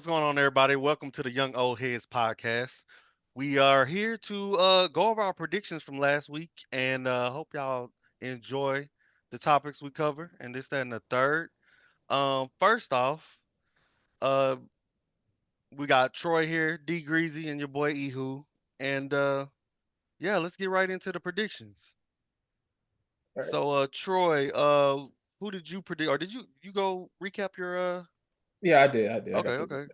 what's going on, everybody? Welcome to the Young Old Heads podcast. We are here to go over our predictions from last week, and hope y'all enjoy the topics we cover and this, that, and the third. First off, uh, we got Troy here, DGreezy, and your boy Ehoo, and yeah, let's get right into the predictions. All right. So, Troy, who did you predict, or did you go recap your Yeah, I did. I did. I Okay, got the okay.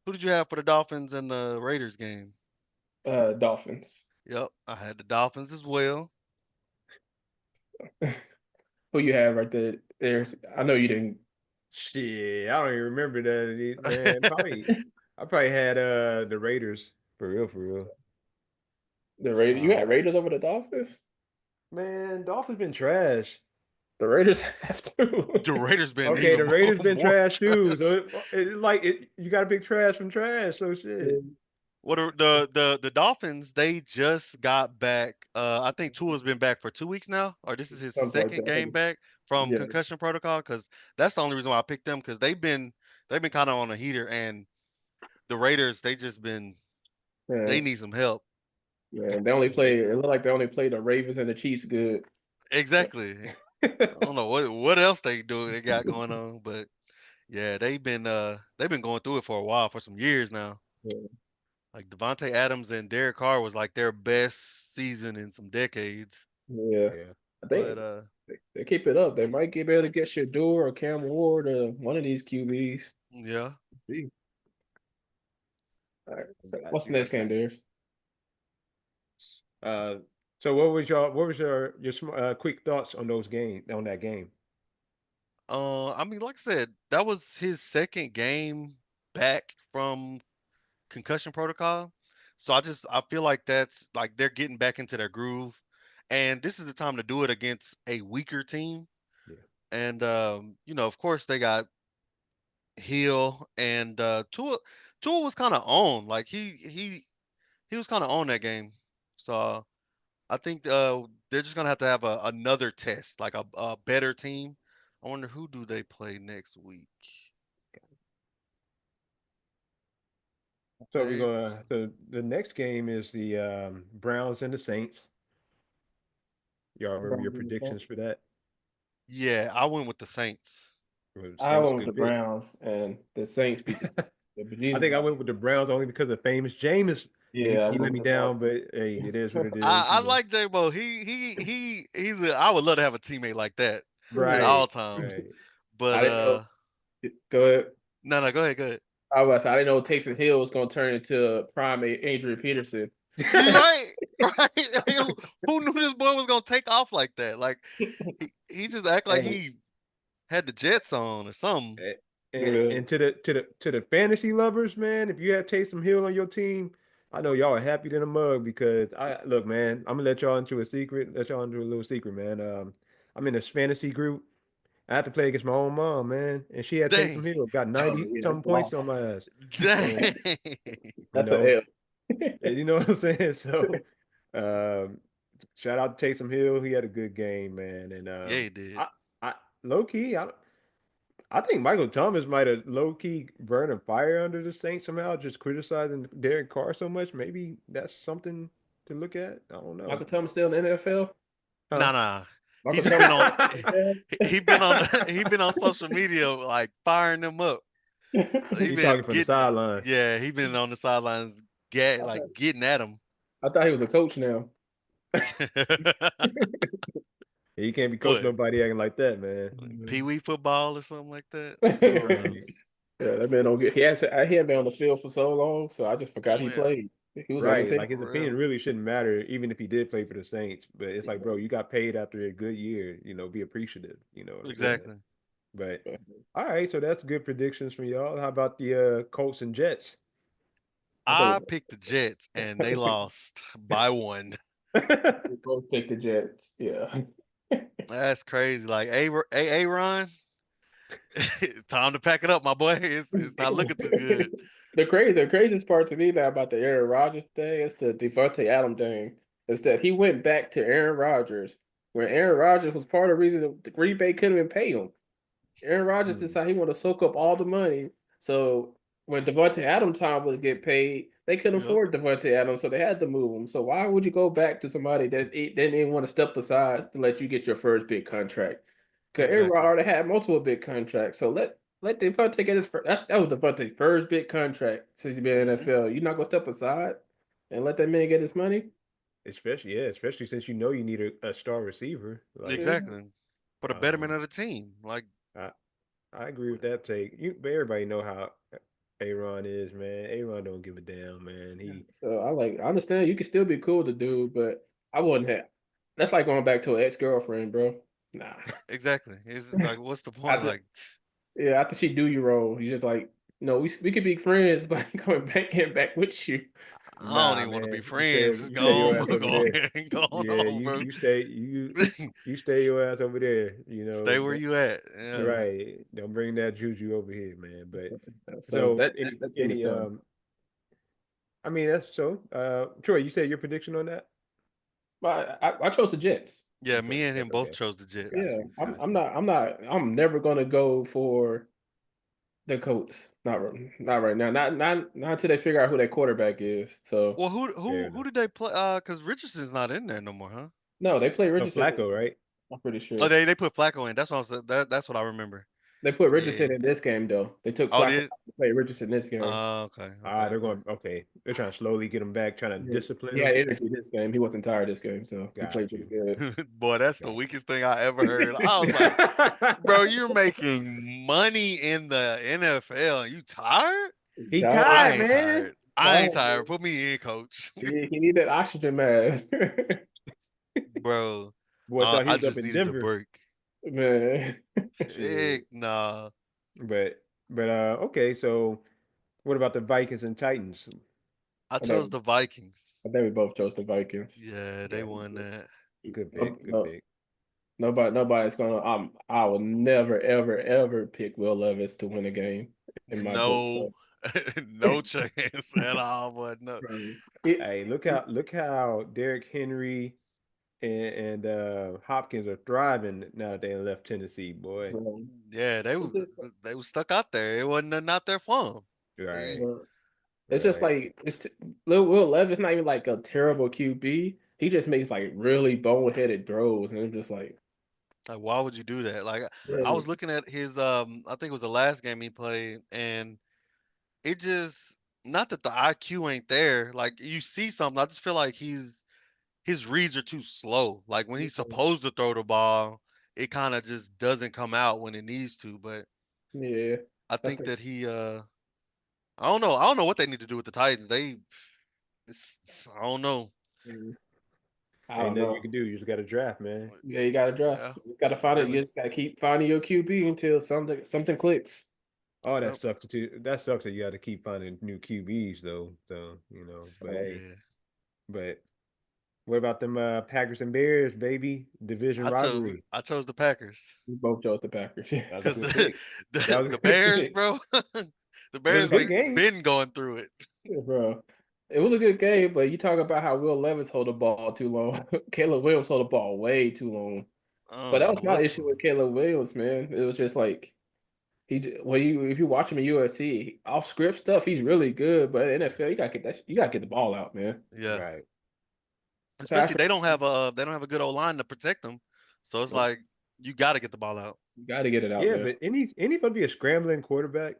Who did you have for the Dolphins and the Raiders game? Dolphins. Yep, I had the Dolphins as well. Who you have right there? There's. I know you didn't. Shit, I don't even remember that, man. I probably had the Raiders for real. The Raiders. You Solid. had Raiders over the Dolphins. Man, Dolphins been trash. The Raiders have to. The Raiders been Okay, even the more, Raiders been more trash too. trash. So you got a big trash from trash. So shit. What are the Dolphins? They just got back. I think Tua's been back for 2 weeks now, or this is his Something like second that. I game think. back from Yeah. concussion protocol. Because that's the only reason why I picked them. Because they've been kind of on a heater, and the Raiders they Man. need some help. Man. They only play. It looked like they only played the Ravens and the Chiefs good. Exactly. I don't know what else they got going on, but yeah, they've been going through it for a while, for some years now. Yeah. Like Devontae Adams and Derek Carr was like their best season in some decades. Yeah. Yeah. I But think they keep it up. They might get able to get Shador or Cam Ward or one of these QBs. yeah. See. All right. So Got what's the you. next game, Darius? Uh, so what was your quick thoughts on that game? I mean, like I said, that was his second game back from concussion protocol. So I feel like that's like they're getting back into their groove. And this is the time to do it against a weaker team. Yeah. And of course they got Hill and Tua was kind of on. Like he was kind of on that game. So I think they're just gonna have to have another test, like a better team. I wonder who do they play next week. So we're They gonna the next game is the Browns and the Saints. Y'all remember your Browns and the predictions Saints. for that? Yeah, I went with the Saints. Well, I Saints, went with the good pick. Browns and the Saints beat the I bejesus think I out. went with the Browns only because of famous Jameis. Yeah, I He let went me with the down, but hey, it is what it is, I like J-Bo. I would love to have a teammate like that at Right, all times. right. I But didn't know. Go ahead. no, go ahead, go ahead. I didn't know Taysom Hill was going to turn into prime Adrian Peterson. You right, right. Who knew this boy was gonna take off like that? Like he just act like And he had the Jets on or something. And, yeah, and to the fantasy lovers, man, if you had Taysom Hill on your team, I know y'all are happy than a mug because I look, man, I'm gonna let y'all into a little secret, man. I'm in this fantasy group. I had to play against my own mom, man, and she had Dang, Taysom Hill, got oh 90 yeah, something that's a points on loss. my ass. dang. So, you That's a know, L. you know what I'm saying? So, um, shout out to Taysom Hill. He had a good game, man. And Yeah, he did. I low key, I think Michael Thomas might have low key burned a fire under the Saints somehow, just criticizing Derek Carr so much. Maybe that's something to look at. I don't know. Michael Thomas still in the NFL. Huh? Nah. He Michael just Thomas been on. still in the He been on. He been on social media like firing them up. He You NFL. talking been from the getting. sidelines. Yeah, he been on the sidelines, I thought, like getting at him. I thought he was a coach now. Yeah, you can't be coaching What? nobody acting like that, man. Pee wee football or something like that? I don't know. Right. Yeah, that man don't get. He had been on the field for so long, so I just forgot he Yeah, played. He was on the Right. team. Like his for opinion real. really shouldn't matter, even if he did play for the Saints. But it's like, bro, you got paid after a good year. Be appreciative. You know what I'm saying? Exactly. But all right, so that's good predictions from y'all. How about the Colts and Jets? I thought I picked the Jets and they lost by one. we both picked the Jets. Yeah. That's crazy. Like Aaron, time to pack it up, my boy. It's not looking too good. The craziest part to me now about the Aaron Rodgers thing is the Devontae Adams thing is that he went back to Aaron Rodgers when Aaron Rodgers was part of the reason that the Green Bay couldn't even pay him. Aaron Rodgers Hmm. decided he wanted to soak up all the money, so when Devontae Adams time was get paid, they couldn't Yep. afford Devontae Adams, so they had to move him. So why would you go back to somebody that didn't even want to step aside to let you get your first big contract? Because everyone Exactly. already had multiple big contracts. So let Devontae get his first. That was Devontae's first big contract since he's been in the Hmm. NFL. You're not gonna step aside and let that man get his money? Especially, yeah, especially since you know you need a star receiver. Like, Mhm. Exactly. For the betterment um, of the team. Like, I I agree with that take. But everybody know how Aaron is, man. Aaron don't give a damn, man. So I understand you can still be cool with the dude, but I wouldn't have. That's like going back to an ex girlfriend, bro. Nah. exactly. It's like, what's the point? After Like, yeah, after she do you wrong, you just like no, we could be friends, but I'm coming back getting back with you. I don't Nah, even want to man. be friends. Just You go stay your on, ass over go there. ahead and go Yeah, on, bro. you stay your ass over there. Stay where you at. Yeah. Yeah. Right. Don't bring that juju over here, man. But So so that team is any done. I mean that's so Troy, you said your prediction on that? But I chose the Jets. Yeah, You chose me the and him Jets. both Okay. chose the Jets. Got Yeah, you. Got you. I'm never gonna go for the Colts. Not right now. Not until they figure out who their quarterback is. So Well, Fair who enough. did they play? Because Richardson's not in there no more, huh? no, they play No, Richardson this Flacco, game. right? I'm pretty Oh, sure. they put Flacco in. That's what I was. That's what I remember. They put Yeah. Richardson in this game though. They took Oh, Flacco did. out to play Richardson this game. Okay. Okay. Ah, they're Okay. going okay. They're trying to slowly get him back, trying to Yeah. discipline He him. had energy this game. He wasn't tired this game, so he played Got pretty you. good. Boy, that's the Got weakest thing I ever heard. I was like, bro, you're making money in the NFL. And you tired? He he tired. I tired, ain't man. tired. I ain't Tired, tired. man. Put me in, coach. He need that oxygen mask. Bro, Boy thought he I was up just in needed a Denver. break. Man. Shit. Heck nah. But okay, so what about the Vikings and Titans? I I chose think the Vikings. I think we both chose the Vikings. Yeah, they Yeah, won that. good No, pick, good no, pick. nobody's gonna. I will never, ever, ever pick Will Levis to win a game in my book. No, So, no chance at all. But no, bro, it, Hey, it, look how Derrick Henry and Hopkins are thriving now that they left Tennessee, boy. bro, yeah, it's just, they was stuck out there. It wasn't not their fun. Right, bro, it's just right. like Will Levis not even like a terrible QB. He just makes like really boneheaded throws, and it's just like, Like, why would you do that? Like, I yeah, was looking at his I think it was the last game he played, and it just not that the IQ ain't there. Like you see something, I just feel like his reads are too slow. Like when he's supposed to throw the ball, it kind of just doesn't come out when it needs to. But yeah, I that's think like, that I don't know. I don't know what they need to do with the Titans. I don't know. mm, I Ain't don't nothing you know. can do. You just got to draft, man. Yeah, you got to draft. Yeah, You got to find it. really. You got to keep finding your QB until something clicks. Oh, that Yep. sucks too. That sucks that you got to keep finding new QBs though. So but hey, Yeah. but what about them Packers and Bears, baby? Division rivalry. I chose the Packers We both chose the Packers. That was a because good pick. That was a the good Bears, pick. bro. The It was a Bears good like game. been going through it. Yeah, bro. It was a good game, but you talk about how Will Levis hold the ball too long. Caleb Williams hold the ball way too long. I But don't that know was my what's issue with Caleb Williams, man. It was just like when you if you watch him in USC off script stuff, he's really good. But in NFL, you gotta get the ball out, man. yeah. Right. Pass Especially they don't have a good old line to protect them. So it's nope, like you got to get the ball out. you gotta get it out, Yeah, man. but any gonna be a scrambling quarterback.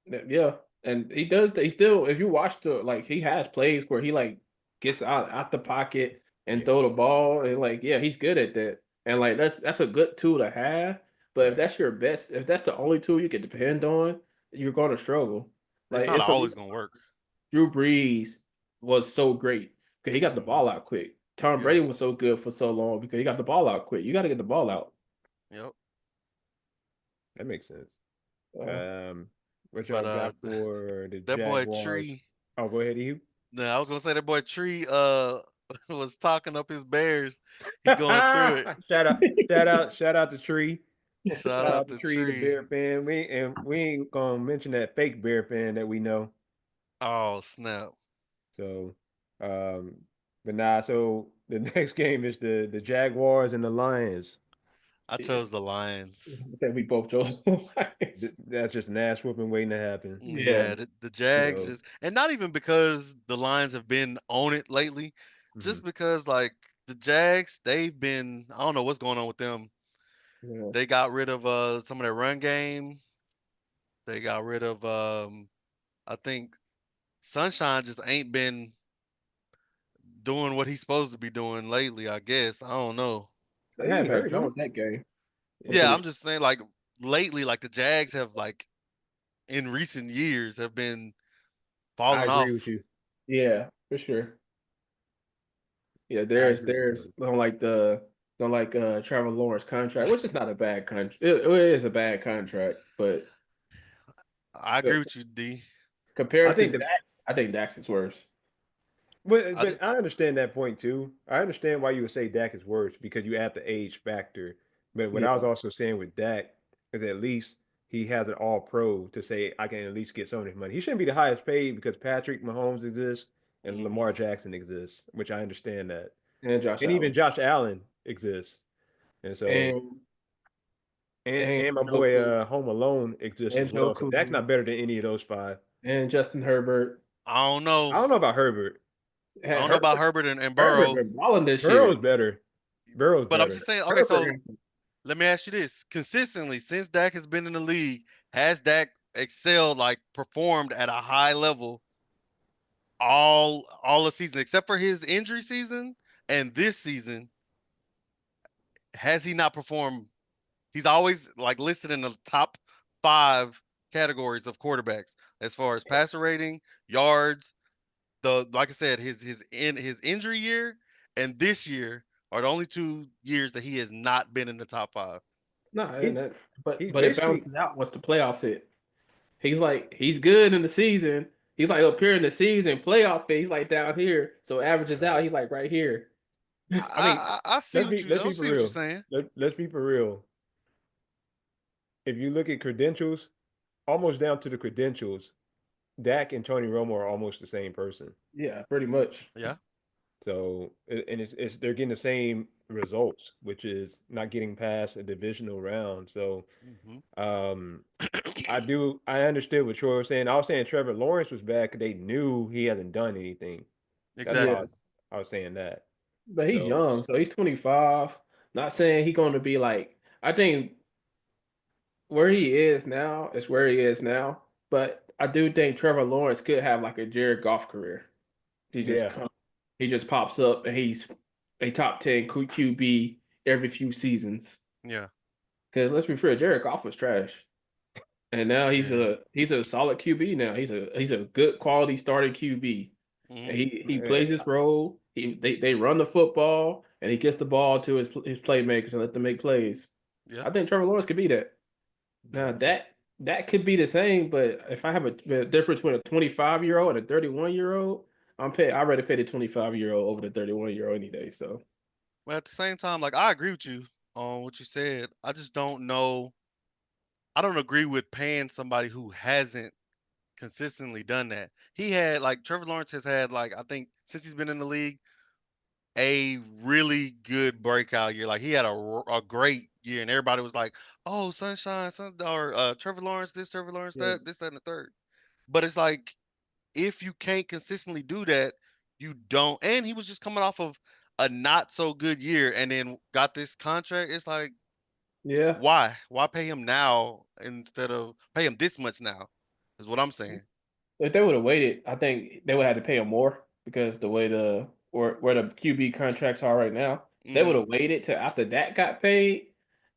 Yeah, and he does. He still, if you watch the like, he has plays where he like gets out the pocket and Yeah. throw the ball, and like, yeah, he's good at that. And like that's a good tool to have. But if Right. that's your best, if that's the only tool you can depend on, you're going to struggle. It's Like not it's a always gonna work. Drew Brees was so great because he got the Hmm. ball out quick. Tom Yeah. Brady was so good for so long because he got the ball out quick. You got to get the ball out. Yep. That makes sense. Uh, Um, what But y'all got for the that boy Jaguars? Tree. Oh, go ahead, you. No, I was gonna say that boy Tree was talking up his Bears. He going through it. Shout out to Tree. Shout Shout out out to to Tree, the Tree. Bear fan. We ain't gonna mention that fake Bear fan that we know. Oh snap. So, but nah. So the next game is the Jaguars and the Lions. I chose the Lions. I think we both chose the Lions. That's just an ass whooping waiting to happen. Yeah, Yeah, the Jags So, just, and not even because the Lions have been on it lately, mhm. just because like the Jags, they've been, I don't know what's going on with them. yeah. They got rid of some of their run game. They got rid of I think Sunshine just ain't been doing what he's supposed to be doing lately, I guess. I don't know. They Hey, had he Mac hurt, huh? Jones that game. I'm Yeah, pretty I'm sure. just saying like lately like the Jags have like in recent years have been I falling agree with off. you. Yeah, for sure. Yeah, I there's agree with there's you. don't like Trevor Lawrence contract, which is not a bad contract. It is a bad contract, I agree but with you, D. I compared to think the Dax, I think Dax is worse. But I but just I understand that point too. I understand why you would say Dak is worse because you add the age factor. But what I was Yeah, also saying with Dak is at least he has an all pro to say I can at least get some of this money. He shouldn't be the highest paid because Patrick Mahomes exists and mhm. Lamar Jackson exists, which I understand that. and Josh And even Allen Josh Allen exists. And so and and my boy Joku Home Alone exists and as well. So Dak's Joku not better than any of those five. and Justin Herbert. I don't know. I don't know about Herbert. I Had don't know about Herbert Herbert and Herbert Burrow, been balling this Burrow's year. better. Burrow's but I'm better. just saying, okay, Herbert, so let me ask you this. Consistently, since Dak has been in the league, has Dak excelled, like performed at a high level all the season, except for his injury season and this season? Has he not performed? He's always like listed in the top 5 categories of quarterbacks as far as passer rating, yards. The like I said, his injury year and this year are the only 2 years that he has not been in the top 5. no, and He that, he's but it basically bounces out once the playoffs hit. He's good in the season. He's like up here in the season, playoff phase. He's like down here. So averages out, he's like right here. I mean, I see what you let's I be for see what you're real. saying. Let's be for real. If you look at credentials, almost down to the credentials, Dak and Tony Romo are almost the same person. yeah, pretty much. Yeah. So and it's they're getting the same results, which is not getting past a divisional round. So Hmm. um I understood what Troy was saying. I was saying Trevor Lawrence was bad because they knew he hasn't done anything. That's Yeah, why Exactly. I was saying that. but he's So young, so he's 25. Not saying he's going to be like. I think where he is now is where he is now. But I do think Trevor Lawrence could have like a Jared Goff career. He just yeah, come, he just pops up and he's a top 10 QB every few seasons. Yeah. Because let's be fair, Jared Goff was trash. And now Yeah. he's a solid QB now. He's a good quality starting QB. And Hmm. he eh, plays his role. They run the football and he gets the ball to his playmakers and let them make plays. Yeah. I think Trevor Lawrence could be that. Now that could be the same, but if I have a difference between a 25-year-old and a 31-year-old, I'd rather pay the 25-year-old over the 31-year-old any day. So But at the same time, like I agree with you on what you said. I just don't know. I don't agree with paying somebody who hasn't consistently done that. He had like Trevor Lawrence has had like I think since he's been in the league a really good breakout year. Like he had a great year, and everybody was like, "Oh, Sunshine, or Trevor Lawrence, this Trevor Lawrence, yeah, that, this, that, and the third." But it's like if you can't consistently do that, you don't. And he was just coming off of a not so good year, and then got this contract. It's like, yeah. why? Why pay him now instead of pay him this much now? Is what I'm saying. If they would have waited, I think they would have had to pay him more because the way or where the QB contracts are right now, they would Hmm. have waited till after that got paid,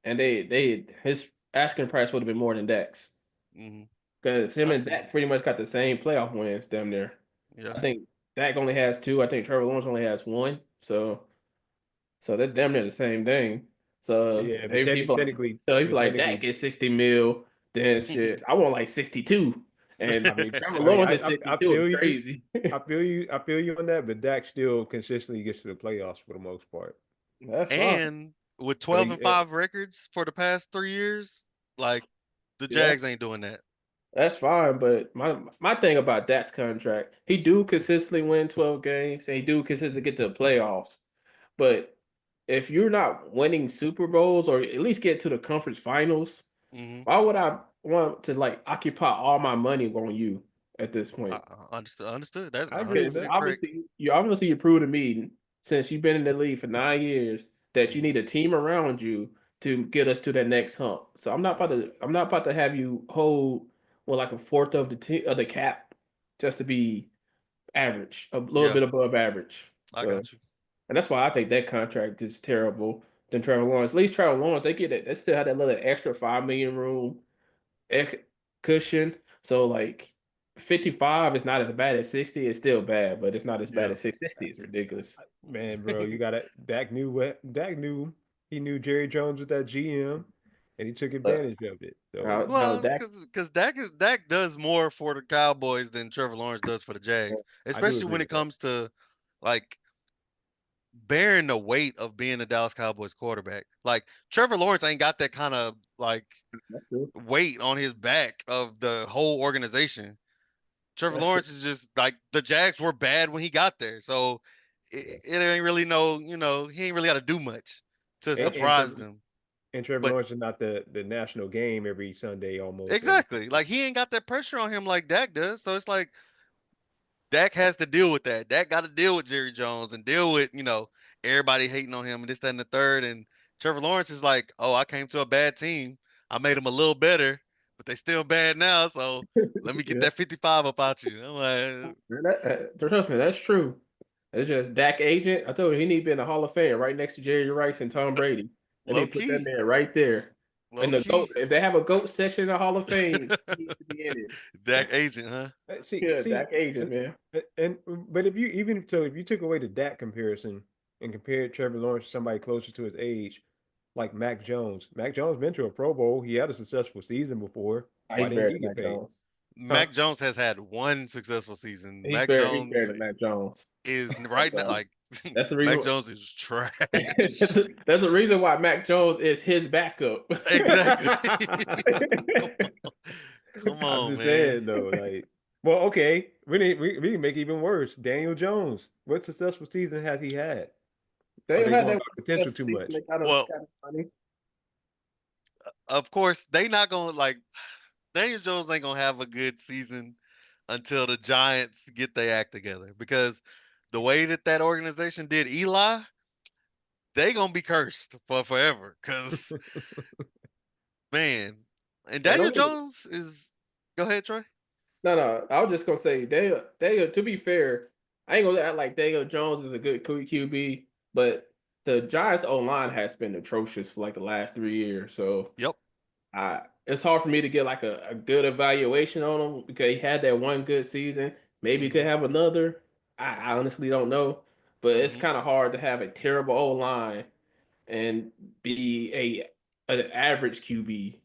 and they his asking price would have been more than Dak's Hmm. because him I and see. Dak pretty much got the same playoff wins damn near. Yeah. I think Dak only has two. I think Trevor Lawrence only has one. So they're damn near the same thing. So yeah, but they people so he'd be like Dak technically, get 60 mil, then shit. I want like 62. And I mean Trevor I mean, Lawrence at 62 is crazy. I feel you on that, but Dak still consistently gets to the playoffs for the most part. That's fine. And with So 12 and 5 records for the past 3 years, like the Yeah, Jags ain't doing that. that's fine. But my thing about Dak's contract, he do consistently win 12 games and he do consistently get to the playoffs. But if you're not winning Super Bowls or at least get to the conference finals, Hmm. why would I want to like occupy all my money on you at this I point? understood. Understood. That's I agree with Because 100% that. correct. obviously you proved to me since you've been in the league for 9 years that you Hmm. need a team around you to get us to that next hump. So I'm not about to have you hold well like a fourth of the cap just to be average, a little Yeah, bit above average. I So got you. and that's why I think that contract is terrible than Trevor Lawrence. At least Trevor Lawrence, they get it. They still have that little extra 5 million room ex- cushion. So like 55 is not as bad as 60. It's still bad, but it's not as bad Yeah. as 60. It's ridiculous. Man, bro, you got to Dak knew Dak knew he knew Jerry Jones was that GM, and he took But advantage of it. So now Well, Dak, because Dak does more for the Cowboys than Trevor Lawrence does for the Jags, I do especially agree when it with that. comes to like bearing the weight of being a Dallas Cowboys quarterback. Like Trevor Lawrence ain't got that kind of like that's true. weight on his back of the whole organization. Trevor That's true. Lawrence is just like the Jags were bad when he got there, so it ain't really he ain't really got to do much to And, Yep. and surprise Trevor them. and Trevor But Lawrence is not the national game every Sunday almost every exactly, like he ain't got that pressure on him like Dak does. So it's like Dak has to deal with that. Dak got to deal with Jerry Jones and deal with everybody hating on him and this, that, and the third. And Trevor Lawrence is like, oh, I came to a bad team. I made them a little better, but they still bad now. So let me get Yeah. that 55 up out you. I'm like, Trust me, that's true. It's just Dak agent. I told you he need to be in the Hall of Fame right next to Jerry Rice and Tom Brady. They low need to put that key, man right there. low And the GOAT, key. if they have a GOAT section in the Hall of Fame, he needs to be in it. Dak agent, huh? Yeah, See, Dak agent, and, man. and but if you took away the Dak comparison and compared Trevor Lawrence to somebody closer to his age, like Mac Jones been to a Pro Bowl. He had a successful season before. Oh, Why he's didn't better he than get Mac paid? Jones. Huh? Mac Jones has had one successful season. He's Mac better. He's better Jones than Mac Jones. is Mac right now Jones. like That's the Mac reason. Jones is trash. That's the reason why Mac Jones is his backup. Exactly. Come I'm on, just man. saying though, like, well, okay, we can make it even worse. Daniel Jones, what successful season has he had? They Are don't they have going that by one potential successful too season. much? They kind of Well, funny. of course, they not gonna like Daniel Jones ain't gonna have a good season until the Giants get their act together because the way that organization did Eli, they gonna be cursed for forever. Cause man, and And Daniel don't get me Jones is. Go ahead, Troy. no. I was just gonna say they. To be fair, I ain't gonna act like Daniel Jones is a good QB, but the Giants O line has been atrocious for like the last 3 years. So Yep. it's hard for me to get like a good evaluation on him because he had that one good season. Maybe he could Hmm. have another. I honestly don't know, but it's Hmm. kind of hard to have a terrible O line and be an average QB.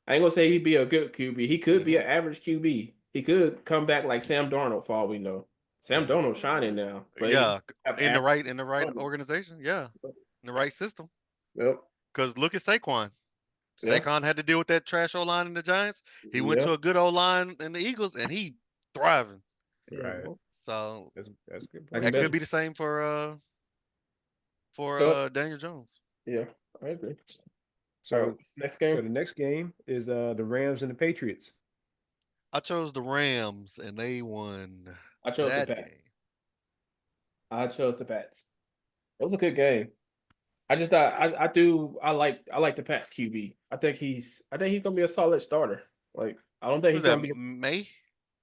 I ain't gonna say he'd be a good QB. He could be Hmm. an average QB. He could come back like Sam Darnold for all we know. Sam Hmm. Darnold's shining now, but he Yeah, have in the average right numbers. organization. Yeah, in the right system. Yep. Cause look at Saquon. Yeah. Saquon had to deal with that trash O line in the Giants. He went Yeah. to a good O line in the Eagles, and he thriving. Right. Mhm. So That's a good Like the point that could best. too. be the same for Yep. Daniel Jones. Yeah. I agree. All right. So, What's the next game? so the next game is the Rams and the Patriots. I chose the Rams, and they won I chose the that Pats. game. I chose the Pats. It was a good game. I just thought I like the Pats QB. I think he's gonna be a solid starter. Like I don't think Who's he's that? gonna be May?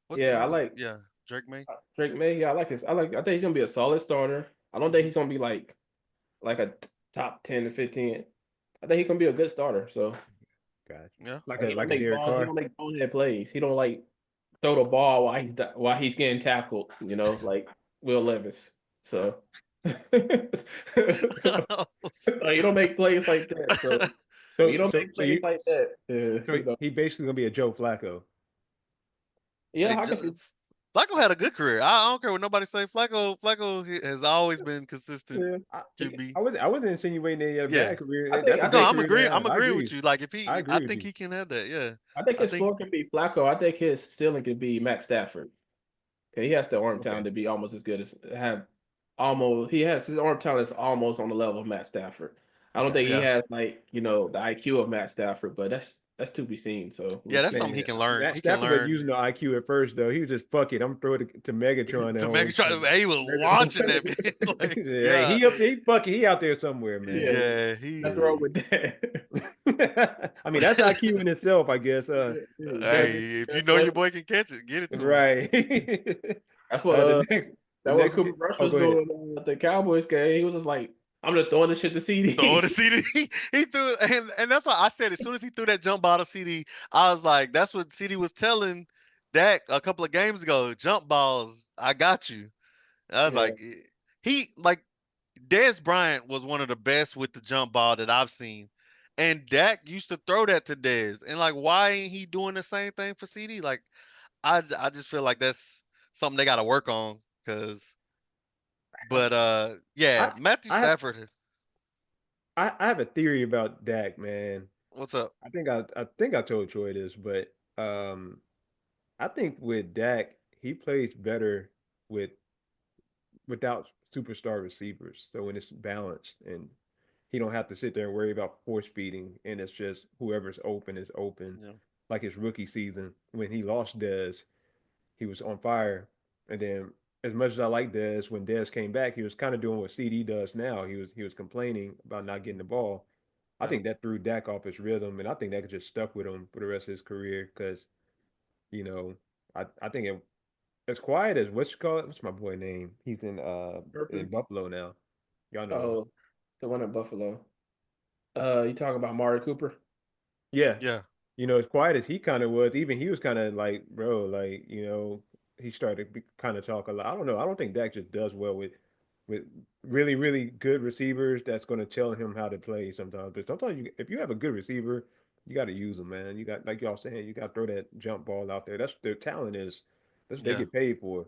What's yeah, I the like yeah, Drake May? Drake May. Yeah, I think he's gonna be a solid starter. I don't think Hmm. he's gonna be like a top 10 to 15. I think he's gonna be a good starter. So Gotcha. Yeah. he don't Like a make Derek he Carr. don't make bonehead plays. He don't like throw the ball while he's getting tackled, like Will Levis. So so you don't make plays like that. So when you So don't so make so plays you like that, so he basically gonna be a Joe Flacco. yeah, Hey, I can see. Flacco had a good career. I don't care what nobody say. Flacco has always been consistent Yeah, QB. I wasn't insinuating that he had a Yeah. bad I career. think That's a I No, great think career to I'm have. I agreeing with agree. you. Like if I I agree with think you. he can have that. Yeah. I think I his think floor can be Flacco. I think his ceiling could be Matt Stafford. Okay, he has the arm Okay. talent to be almost as good as have. almost he has his arm talent is almost on the level of Matt Stafford. I don't Okay. think he Yeah. has like the IQ of Matt Stafford, but that's to be seen. So we'll Yeah, that's see. something he Man, can learn. Matt He can Stafford wasn't learn using the IQ at first though. He was just fuck it. I'm throwing it to Megatron at to home. Megatron. He was launching that bitch. Like, Hey, yeah, he up there, he fuck it. He out there somewhere, Yeah, man. yeah, nothing wrong he. with that. I mean, that's IQ in itself, I guess. You got Hey, if you that's know your what boy can catch it, get it to him. Right. that's what The next, the that what next. Cooper Rush Oh, was go ahead. doing at the Cowboys game. He was just like, I'm just throwing this shit to Throwing the CD. CD, he threw, and that's why I said as soon as he threw that jump ball to CD, I was like, that's what CD was telling Dak a couple of games ago. Jump balls, I got you. I was Yeah, like, he like Dez Bryant was one of the best with the jump ball that I've seen. And Dak used to throw that to Dez. And like, why ain't he doing the same thing for CD? Like, I just feel like that's something they got to work on. Cause, but yeah, I, Matthew I have, Stafford. I have a theory about Dak, man. What's up? I think I told Troy this, but I think with Dak, he plays better with without superstar receivers. So when it's balanced and he don't have to sit there and worry about force feeding, and it's just whoever's open is open. Yeah, Like his rookie season when he lost Dez, he was on fire, and then as much as I like Dez, when Dez came back, he was kind of doing what CD does now. He was complaining about not getting the ball. I yeah, think that threw Dak off his rhythm, and I think that just stuck with him for the rest of his career because you know I think as quiet as what's you call it? What's my boy name? He's in Herbert. Buffalo now. Y'all know him. Oh, the one in Buffalo. You talking about Mari Cooper? Yeah. yeah, As quiet as he kind of was, even he was kind of like, bro, like, he started to kind of talk a lot. I don't know. I don't think Dak just does well with really, really good receivers that's going to tell him how to play sometimes. But sometimes if you have a good receiver, you got to use them, man. You got, like y'all saying, you got to throw that jump ball out there. That's their talent is. That's what they yeah. get paid for.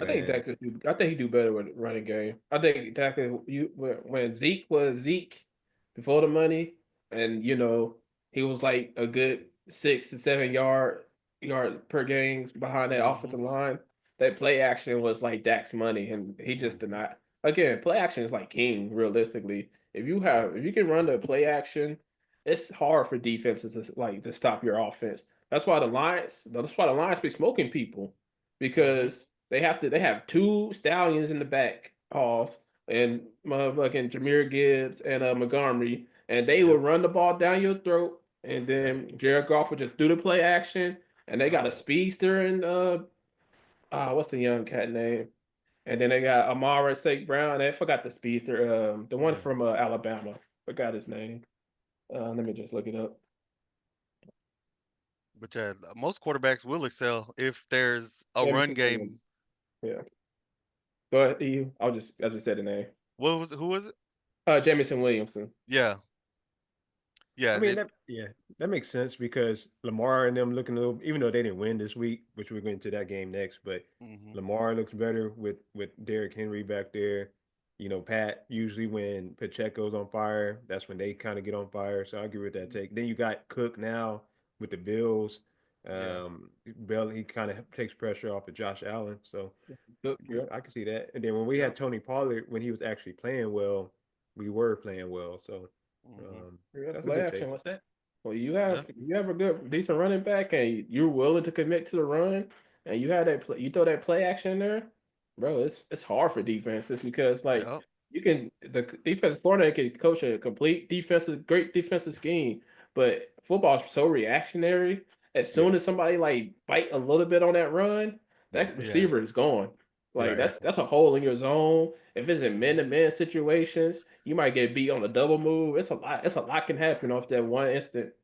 I think Hmm. And Dak just do. I think he do better with running game. I think Dak you when Zeke was Zeke before the money, and he was like a good 6 to 7 yard per game behind that Hmm. offensive line. That play action was like Dak's money, and he just did Hmm. not. Again, play action is like king. Realistically, if you can run the play action, it's hard for defenses to stop your offense. That's why the Lions be smoking people Hmm. because they have two stallions in the back, Halls and motherfucking Jameer Gibbs and Montgomery, and they will Yep. run the ball down your throat, and Yep. then Jared Goff will just do the play action, and they Yep. got a speedster and what's the young cat name? And then they got Amara St. Brown. I forgot the speedster, the one Yeah. from Alabama. Forgot his name. Let me just look it up. But yeah, most quarterbacks will excel if there's a run Jamison game. Williams. Yeah. Go ahead, you. I just said the name. What was it? Who was it? Jamison Williamson. Yeah. I Yeah. mean that makes sense because Lamar and them looking a little, even though they didn't win this week, which we're going to that game next, but Hmm. Lamar looks better with Derrick Henry back there. Pat usually when Pacheco's on fire, that's when they kind of get on fire. So I agree with that take. Then you got Cook now with the Bills. Yeah. Bell he kind of takes pressure off of Josh Allen. So Look, yeah. I can see that. And then when we Yep. had Tony Pollard when he was actually playing well, we were playing well. So Hmm. Yeah, that's a play good action. take. What's that? Well, Yeah. you have a good decent running back, and you're willing to commit to the run, and you throw that play action in there, bro. It's hard for defenses because like Yep. the defensive coordinator can coach a complete great defensive scheme, but football is so reactionary. As Yeah. soon as somebody like bite a little bit on that run, Yeah. that Yeah. receiver is gone. Like Right. that's a hole in your zone. If it's in Hmm. man-to-man situations, you might get beat on a double move. It's a lot. It's a lot can happen off that one instant.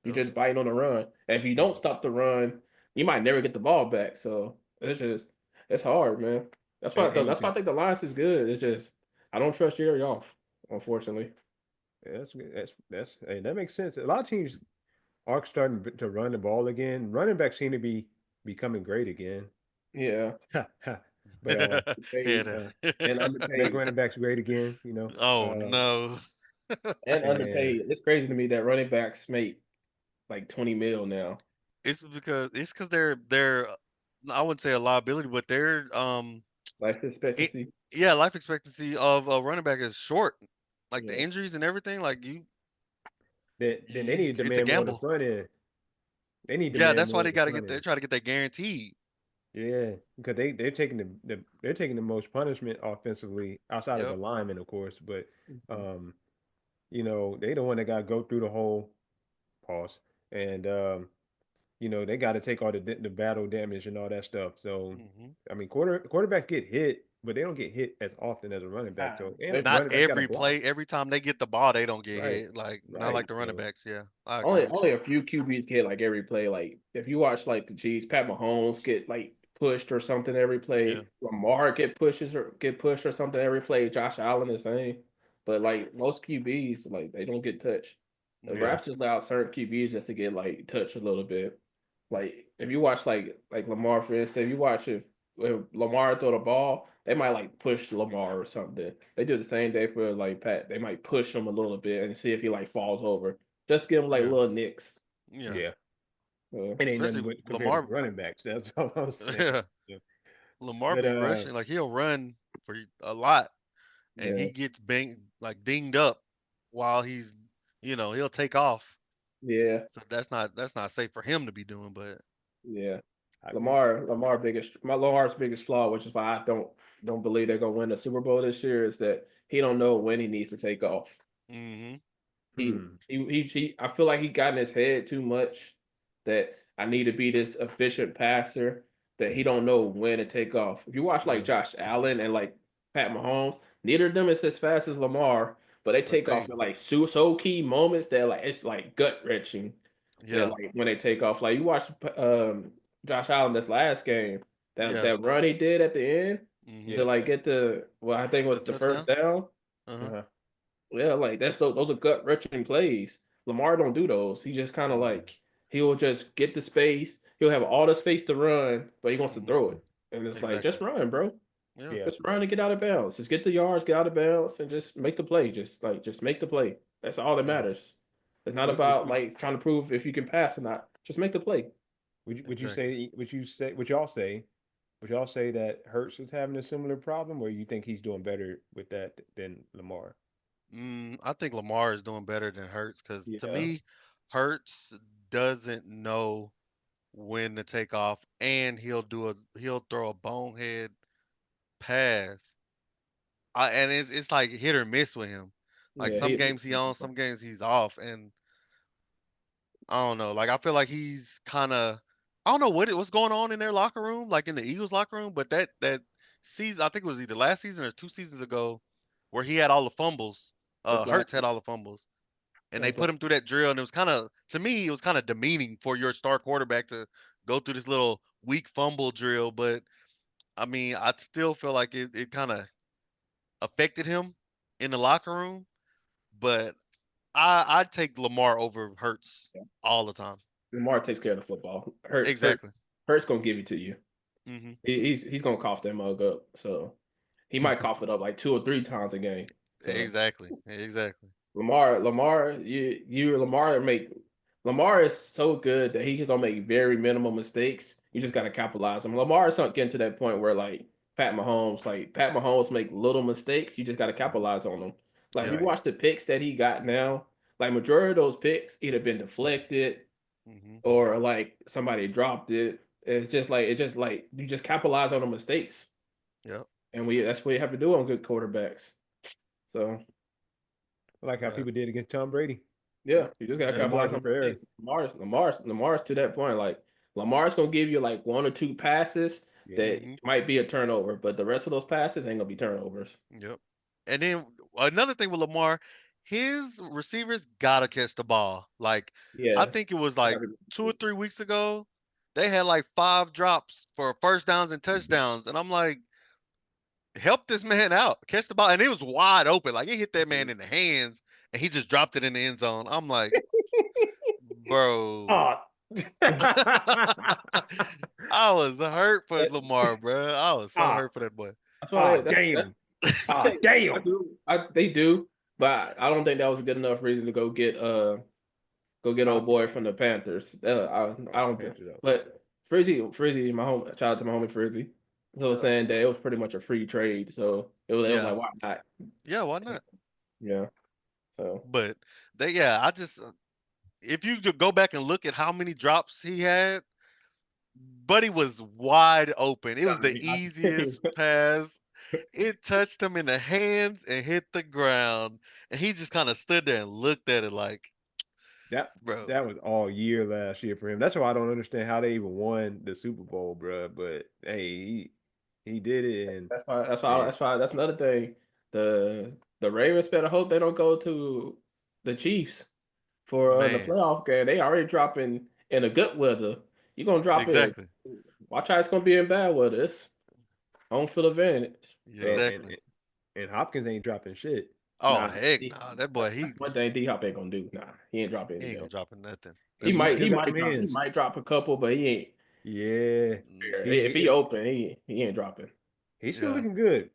You Yep. just biting on the run. And if you don't stop the run, you might never get the ball back. So it's hard, man. And you That's why I can think the Lions is good. It's just I don't trust Jerry off, unfortunately. yeah, that's good. That's hey, that makes sense. A lot of teams are starting to run the ball again. Running backs seem to be becoming great again. Yeah. But Yeah. Paid uh, and make underpaid. running backs great again. Oh Uh, no. And and underpaid. It's crazy to me that running backs make like 20 mil now. It's because they're I wouldn't say a liability, but they're Life it, expectancy. yeah, life expectancy of a running back is short. Like the Yeah. injuries and everything, like Then they need to it's a demand more on the gamble. front end. They need to Yeah, demand that's why more on they the got to front get they end. try to get that guaranteed. Yeah, because they're taking they're taking the most punishment offensively outside of the Yep. linemen, of course. But Mhm. um, they the one that got to go through the whole pause, and they got to take all the battle damage and all that stuff. So, Hmm. I mean, quarterbacks get hit, but they don't get hit as often as a running back. Ah, So, and they- Not running backs got to every block. play, every time they get the ball, they don't get Right, hit. Like not like right. the running So, backs. Yeah, I agree only with you. only a few QBs get like every play. Like if you watch like the Chiefs, Pat Mahomes get like pushed or something every Yeah, play. Lamar get pushed or something every play. Josh Allen the same. But like most QBs, like they don't get touched. The yeah, yeah, refs just allow certain QBs just to get like touched a little bit. Like if you watch like Lamar for instance, if you watch if Lamar throw the ball, they might like push Lamar or something. They do the same day for like Pat. They might push him a little bit and see if he like falls over. Just give him like yeah, little nicks. yeah. yeah. Uh, It ain't nothing Especially but compared to Lamar. the running backs. That's all I'm saying. Yeah, Yeah. Lamar But be rushing like he'll run for a lot, and yeah, he gets like dinged up while he'll take off. yeah, So that's not safe for him to be doing. But yeah. I agree. Lamar's biggest flaw, which is why I don't believe they're gonna win the Super Bowl this year, is that he don't know when he needs to take off. hmm He Hmm. I feel like he got in his head too much that I need to be this efficient passer that he don't know when to take off. If you watch like yeah, Josh Allen and like Pat Mahomes, neither of them is as fast as Lamar, but they but take off they in like so key moments that like it's like gut wrenching. That yeah, like when they take off, like you watch Josh Allen this last game, yeah, that run he did at the end hmm to Yeah. like get the I think it the was the first touchdown. down. Uh-huh. Uh-huh. Yeah, like those are gut wrenching plays. Lamar don't do those. He just kind of Yeah. like he'll just get the space. He'll have all the space to run, but he wants to hmm throw it. And it's like Exactly. just run, bro. Yeah. Yeah. Just run and get out of bounds. Just get the yards, get out of bounds, and just make the play. Just make the play. That's all that Yeah. matters. It's not Would about like trying to prove if you can pass or not. Just make the play. would you Exactly. say would y'all say that Hurts is having a similar problem, or you think he's doing better with that than Lamar? I think Lamar is doing better than Hurts because to Yeah, me, Hurts doesn't know when to take off, and he'll throw a bonehead pass. And it's like hit or miss with him. Like yeah. some games he on, some games he's off, and I don't know. Like I feel like he's kind of I don't know what's going on in their locker room, like in the Eagles locker room. But that season, I think it was either last season or 2 seasons ago, where he had all the fumbles. That's Hurts last. had all the fumbles, and they That's put last. him through that drill, and it was kind of to me, it was kind of demeaning for your star quarterback to go through this little weak fumble drill. But I mean, I still feel like it kind of affected him in the locker room. But I'd take Lamar over Hurts all the time. Lamar takes care of the football. Exactly. Hurts gonna give it to you. Hmm. He's gonna cough that mug up. So he might cough it up like 2 or 3 times a game. So Exactly. Exactly. Lamar is so good that he gonna make very minimal mistakes. You just gotta capitalize him. Lamar is not getting to that point where like Pat Mahomes make little mistakes. You just gotta capitalize on them. Like if you Yep. Right. watch the picks that he got now, like majority of those picks either been deflected Hmm. or like somebody dropped it. It's just like you just capitalize on the mistakes, Yep. and we that's what you have to do on good quarterbacks. So I like how But people did against Tom Brady. yeah, you just gotta No yeah. capitalize margin on for error. mistakes. Lamar's to that point. Like Lamar's gonna give you like 1 or 2 passes Yeah. that Hmm. might be a turnover, but the rest of those passes ain't gonna be turnovers. Yep. And then another thing with Lamar, his receivers gotta catch the ball. Like I Yes. think it was I like gotta be 2 or 3 weeks ago, they had like 5 drops for first downs and touchdowns, and I'm like, help this man out, catch the ball, and it was wide open. Like it hit that man consistent. in the hands, and he just dropped it in the end zone. I'm like, bro. Oh. I was hurt for That- Lamar, bro. I was so ah, hurt for that boy. That's why damn. Ah, okay. I damn. do. They do, but I don't think that was a good enough reason to go get Ah, old boy from the Panthers. I oh, I the don't think. Panthers out. But Frizzy, my home. Shout out to my homie Frizzy. So Yeah. saying that it was pretty much a free trade. So it was Yeah. like, why not? Yeah, why not? Yeah. So But yeah, I just if you go back and look at how many drops he had, Buddy was wide open. It was the easiest pass. It touched him in the hands and hit the ground, and he just kind of stood there and looked at it like, That bro, that was all year last year for him. That's why I don't understand how they even won the Super Bowl, bro. But hey, he did it, and and that's another thing. The Ravens better hope they don't go to the Chiefs for the man, playoff game. They already dropping in a good weather. You're gonna drop it. exactly, Watch how it's gonna be in bad weather. It's home field advantage. yeah, So and exactly. and Hopkins ain't dropping shit. Oh nah, heck, nah, that boy, that's he one thing D Hop ain't gonna do. Nah, he ain't dropping he ain't gonna anything. drop nothing. He That He might still he got them might drop he hands. might drop a couple, but he ain't. Yeah, mm, he If he he open, he ain't dropping. he's still yeah. looking good.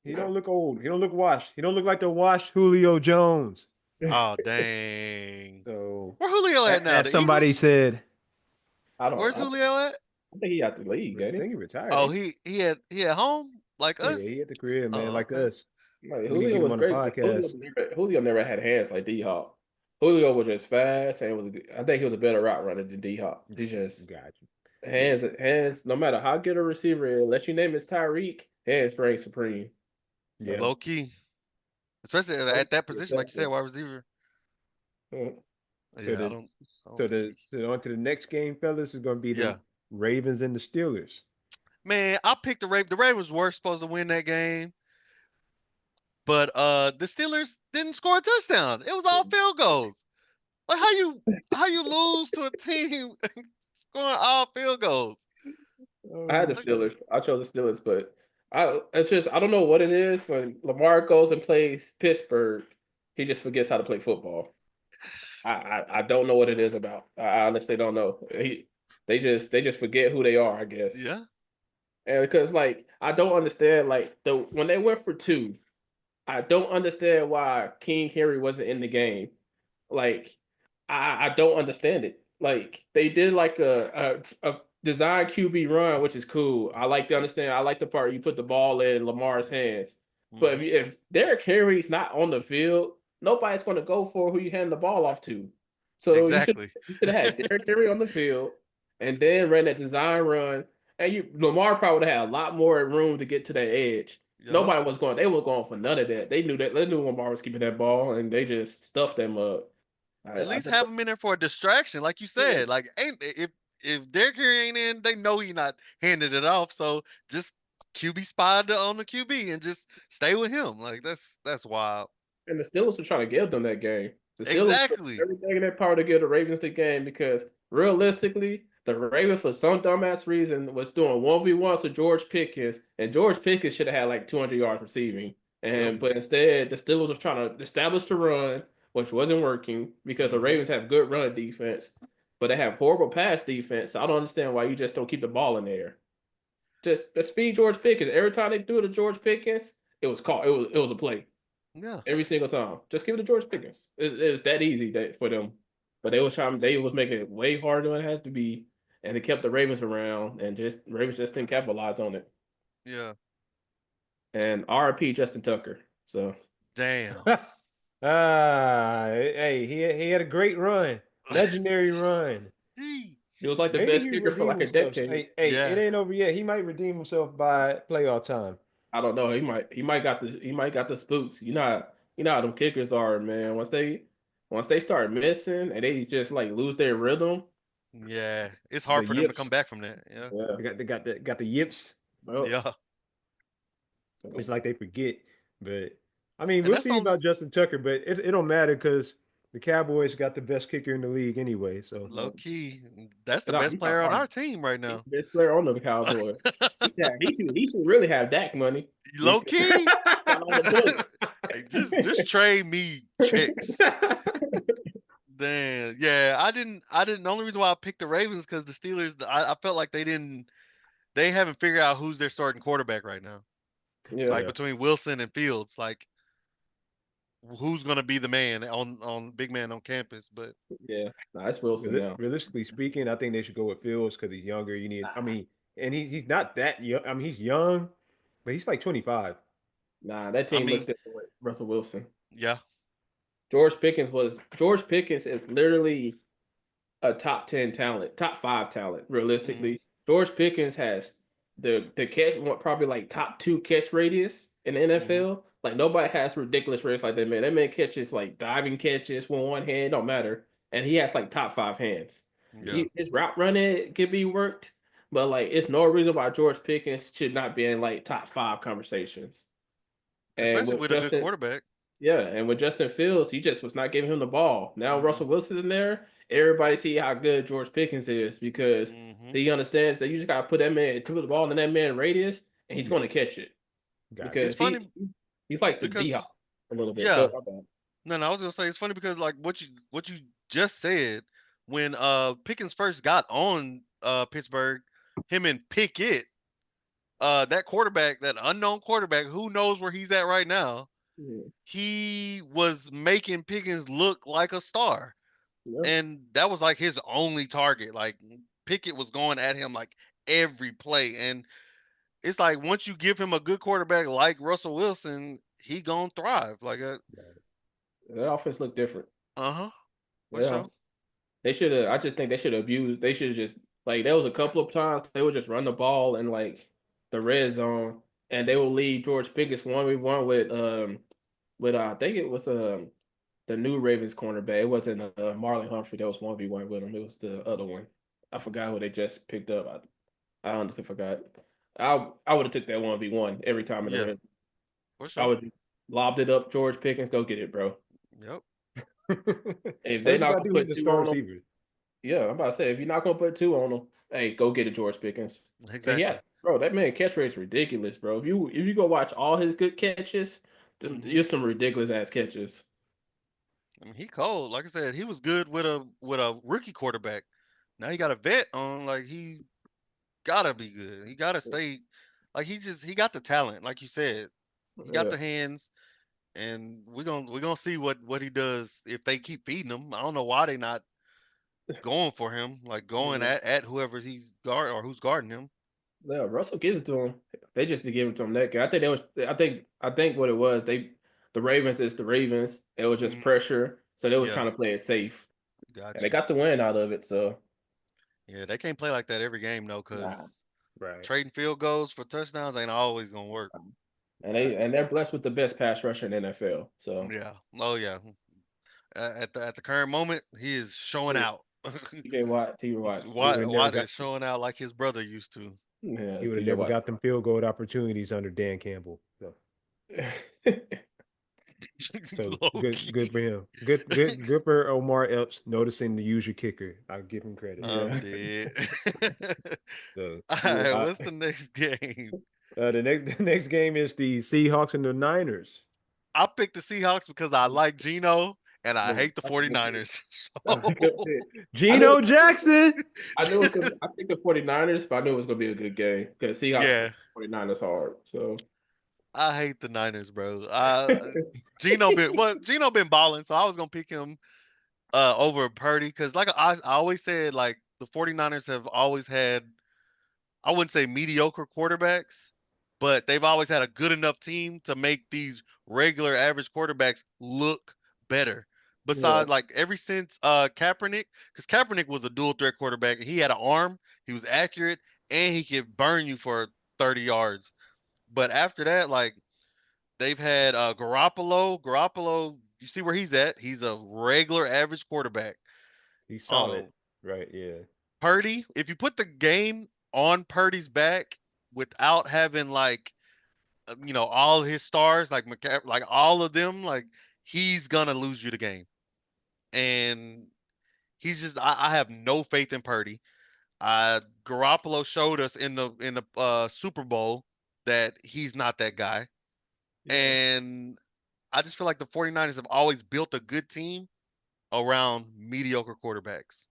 He don't look old. He don't look washed. He don't look like the washed Julio Jones. Oh dang, So, where Julio at now? as The somebody Eagles? said, I don't. Where's Julio at? I think he out the league, I ain't he? think he retired. Oh, Ain't he at home like he? Yeah, he us. at the crib, man, Oh, like okay. us. Like We need to Julio get him was on the great, but podcast. Julio never had hands like D Hop. Julio was just fast and I think he was a better route runner than D Hop. He just Got you. Yeah, hands. No matter how good a receiver is, unless your name is Tyreek, hands reign supreme. yeah. So Low key, especially at that position, like you said, wide receiver. mm, So Yeah, the I don't think he. on to the next game, fellas, is going to be the Yeah, Ravens and the Steelers. man, I picked the Ravens. The Ravens were supposed to win that game, but the Steelers didn't score a touchdown. It was all field goals. Like how you lose to a team scoring all field goals? I had Oh the Like, shit! Steelers. I chose the Steelers, but it's just I don't know what it is when Lamar goes and plays Pittsburgh, he just forgets how to play football. I don't know what it is about. I honestly don't know. They just forget who they are, I guess. yeah, And because like I don't understand like the when they went for two, I don't understand why King Henry wasn't in the game. Like I don't understand it. Like they did like a design QB run, which is cool. I like to understand. I like the part you put the ball in Lamar's hands. But hmm if Derrick Henry's not on the field, nobody's going to go for who you hand the ball off to. So exactly. you should have had Derrick Henry on the field and then ran that design run. And Lamar probably would have had a lot more room to get to that edge. Yup. Nobody was going. They were going for none of that. They knew that. They knew Lamar was keeping that ball, and they just stuffed them up. At I least think. have him in there for a distraction, like you Yeah. said. Like, ain't if Derrick Henry ain't in, they know he not handing it off. So just QB spy on the QB and just stay with him. Like that's wild. And the Steelers were trying to give them that game. The Steelers put Exactly. everything in their power to give the Ravens the game because realistically, the Ravens for some dumbass reason was doing 1v1s with George Pickens, and George Pickens should have had like 200 yards receiving. Yep. And but instead, the Steelers was trying to establish the run, which wasn't working because the hmm Ravens have good run defense, but they have horrible pass defense. So I don't understand why you just don't keep the ball in there. Just feed George Pickens. Every time they threw it to George Pickens, it was caught. It was a play Yeah. every single time. Just give it to George Pickens. It was that easy for them. But they was making it way harder than it had to be, and they kept the Ravens around, and just Ravens just didn't capitalize on it. Yeah. And RP Justin Tucker. So Damn. Hey, he had a great run, legendary run. Gee. it was like the Maybe best he kicker for redeem like a himself. decade. Hey, it Yeah. ain't over yet. He might redeem himself by playoff time. I don't know. He might got the spooks. You know how them kickers are, man. Once they start missing and they just like lose their rhythm. Yeah. It's The hard for them to come yips. back from that. Yeah. Yeah. Got the yips. Well, Yeah. so, It's like they forget. But I mean, And we'll that's the see only about Justin Tucker, but it don't matter because the Cowboys got the best kicker in the league anyway. So low key. That's the best he's not player on hard. our team right He's now. the best player on the Cowboys. He should really have Dak money Low because key. he got all the points. Hey, just trade me checks. Damn. Yeah, I didn't the only reason why I picked the Ravens because the Steelers I felt like they haven't figured out who's their starting quarterback right now. Yeah, Like yeah. between Wilson and Fields, like who's gonna be the man on big man on campus. But yeah. Nah, it's Wilson now. Realistically speaking, I think they should go with Fields because he's younger. I mean, and he's not that young. I mean, he's young, but he's like 25. Nah, that I team looks mean, different with Russell Wilson. yeah. George Pickens is literally a top 10 talent, top 5 talent, Hmm. realistically. George Pickens has the catch probably like top 2 catch radius in the Hmm. NFL. Like nobody has ridiculous rates like that man. That man catches like diving catches with one hand, don't matter. And he has like top 5 hands. Yeah. His route running can be worked, but like it's no reason why George Pickens should not be in like top 5 conversations. And Especially with with a good Justin quarterback. yeah, and with Justin Fields, he just was not giving him the ball. Now Hmm. Russell Wilson's in there. Everybody see how good George Pickens is because Hmm. he understands that you just gotta put the ball in that man radius, and he's going Yeah, to catch it got It's because funny he's like the D because Hop a little bit. Go, yeah. my bad. No, no, I was gonna say it's funny because like what you just said when Pickens first got on Pittsburgh, him and Pickett, that quarterback, that unknown quarterback, who knows where he's at right now, Yeah, he was making Pickens look like a star. yeah, And that was like his only target. Like Pickett was going at him like every play. And it's like once you give him a good quarterback like Russell Wilson, he gonna thrive. Like that offense looked different. uh-huh, for Yeah, sure. they should have. I just think they should have abused. They should have just like there was a couple of times they would just run the ball in like the red zone, and they will lead George Pickens 1v1 with I think it was the new Ravens cornerback. It wasn't Marlon Humphrey that was 1v1 with him. It was the other one. I forgot who they just picked up. I honestly forgot. I would have took that 1v1 every time in the Yeah, red. for I sure. would lobbed it up George Pickens. Go get it, bro. Yep. If That's they're what you not gotta gonna do with put the two strong on them, receivers. yeah, I'm about to say if you're not gonna put two on them, hey, go get it, George Pickens. Cause he Exactly. has, bro, that man catch rate's ridiculous, bro. If you go watch all his good catches, Hmm. there's some ridiculous ass catches. I mean, he cold. Like I said, he was good with a rookie quarterback. Now he got a vet on. Like he gotta be good. He gotta stay. Like he got the talent. Like you said, he got Yeah. the hands. And we're gonna see what he does if they keep feeding him. I don't know why they not going for him, like going Yeah. at whoever he's guard or who's guarding him. Yeah, Russell gives it to him. They just to give it to him that guy. I think that was. I think what it was. The Ravens is the Ravens. It was just Hmm. pressure, so they was Yeah, trying to play it safe, and got they you. got the win out of it. So Yeah, they can't play like that every game though, nah, because Right. trading field goals for touchdowns ain't always gonna work. and they're blessed with the best pass rusher in the NFL. So Yeah. Oh yeah. At the current moment, he is showing yeah, out. TJ Watt, T. Watts, He would yeah, have Watt never Watt got is showing out like his brother used to. yeah, he would have TJ never Watts. got them field goal opportunities under Dan Campbell. So Low good for key. him. Good for Omar Epps noticing to use your kicker. I'll give him credit. I'm Yeah, dead. So All yeah. right, uh, what's the next game? the next game is the Seahawks and the Niners. I picked the Seahawks because I like Geno and I Yeah, hate the that's a good pick. 49ers. That's a So good pick. I knew Geno Jackson. I knew it was gonna be, I think the 49ers, but I knew it was gonna be a good game because Seahawks yeah, 49ers hard. So I hate the Niners, bro. Geno been balling, so I was gonna pick him over Purdy because like I always said, like the 49ers have always had, I wouldn't say mediocre quarterbacks, but they've always had a good enough team to make these regular average quarterbacks look better. yeah, Besides, like ever since Kaepernick, because Kaepernick was a dual threat quarterback. He had an arm, he was accurate, and he could burn you for 30 yards. But after that, like they've had Garoppolo. Garoppolo, you see where he's at? He's a regular average quarterback. He's solid. Um, Right, yeah. Purdy, if you put the game on Purdy's back without having like all his stars like like all of them, like he's gonna lose you the game. And he's just I have no faith in Purdy. Garoppolo showed us in the Super Bowl that he's not that guy. yeah, And I just feel like the 49ers have always built a good team around mediocre quarterbacks,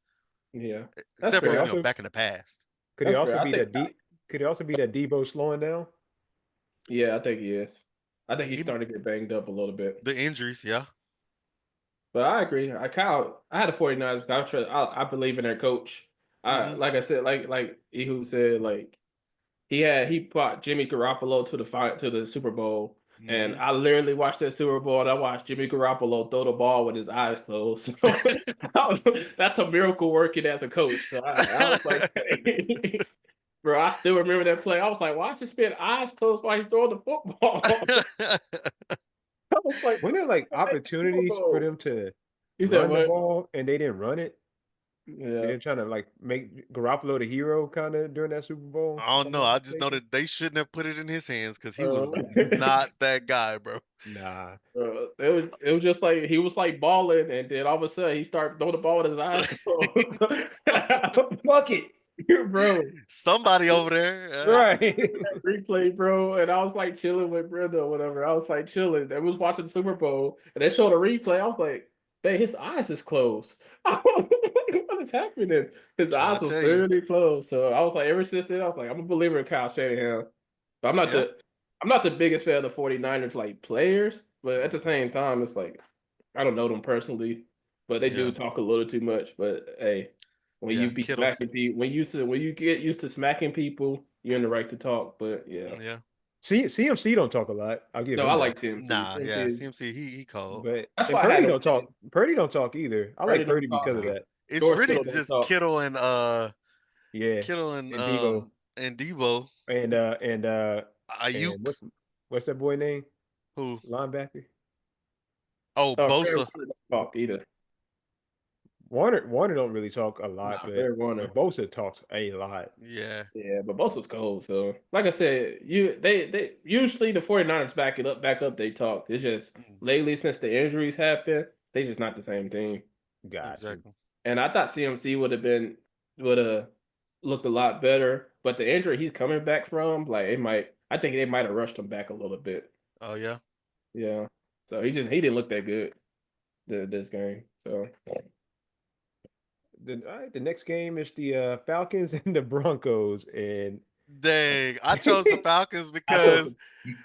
yeah. That's except Could for it fair. also back in the past. could it That's also fair. be that D could it also be that Debo slowing down? Yeah, I think he is. I think he's He, starting to get banged up a little bit. the injuries, yeah. But I agree. I had a 49ers. I believe in their coach. Hmm. Like I said, like Ehoo said, like he brought Jimmy Garoppolo to the Super Bowl, and Hmm. I literally watched that Super Bowl and I watched Jimmy Garoppolo throw the ball with his eyes closed. So that's a miracle working as a coach. So I was like, bro, I still remember that play. I was like, why is this man eyes closed while he's throwing the football? I was like, When what there is like that Super opportunities for Bowl? them to He said run the what? ball and they didn't run it, Yeah. they're trying to like make Garoppolo the hero kind of during that Super Bowl, I if don't I'm know. not I just know mistaken. that they shouldn't have put it in his hands because he Uh, was not that guy, bro. Nah. it was just like he was like balling, and then all of a sudden he started throwing the ball with his eyes closed. Fuck it. Bro, Somebody over there. Right. replay, bro, and I was like chilling with Brenda or whatever. I was like chilling. They was watching the Super Bowl, and they showed a replay. I was like, "Man, his eyes is closed." I was like, "What is happening?" His Trying eyes to was tell you. literally closed. So I was like, ever since then, I was like, I'm a believer in Kyle Shanahan. But Yeah. I'm not the biggest fan of the 49ers like players, but at the same time, it's like I don't know them personally, but they do Yeah. talk a little too much. But hey, when Yeah. you be Kittle. smacking people, when you get used to smacking people, you're in the right to talk. But yeah, Yeah. CMC don't talk a lot. I'll give no, I him that. like CMC. Nah. Yeah. CMC, CMC. He cold. But that's and why I had Purdy him don't winning. talk. Purdy don't talk either. I Freddie like don't Purdy talk. because of Nah. that. It's George really Kittle don't just talk. Kittle and Yeah. Kittle And Debo and Debo. and Ayuk. what's that boy name? Who? Linebacker. Oh, Fred Bosa. Warner don't talk either. Warner don't really talk a Nah, lot, Fred Warner. but Bosa talks a lot. Yeah. Yeah, but Bosa's cold. So, like I said, they usually the 49ers back up they talk. It's just Mm, lately since the injuries happened, they just not the same team. Got you. exactly. And I thought CMC would have looked a lot better, but the injury he's coming back from, like I think they might have rushed him back a little bit. Oh yeah. Yeah. So he didn't look that good this game. So The next game is the Falcons and the Broncos, and Dang. I chose the Falcons I told because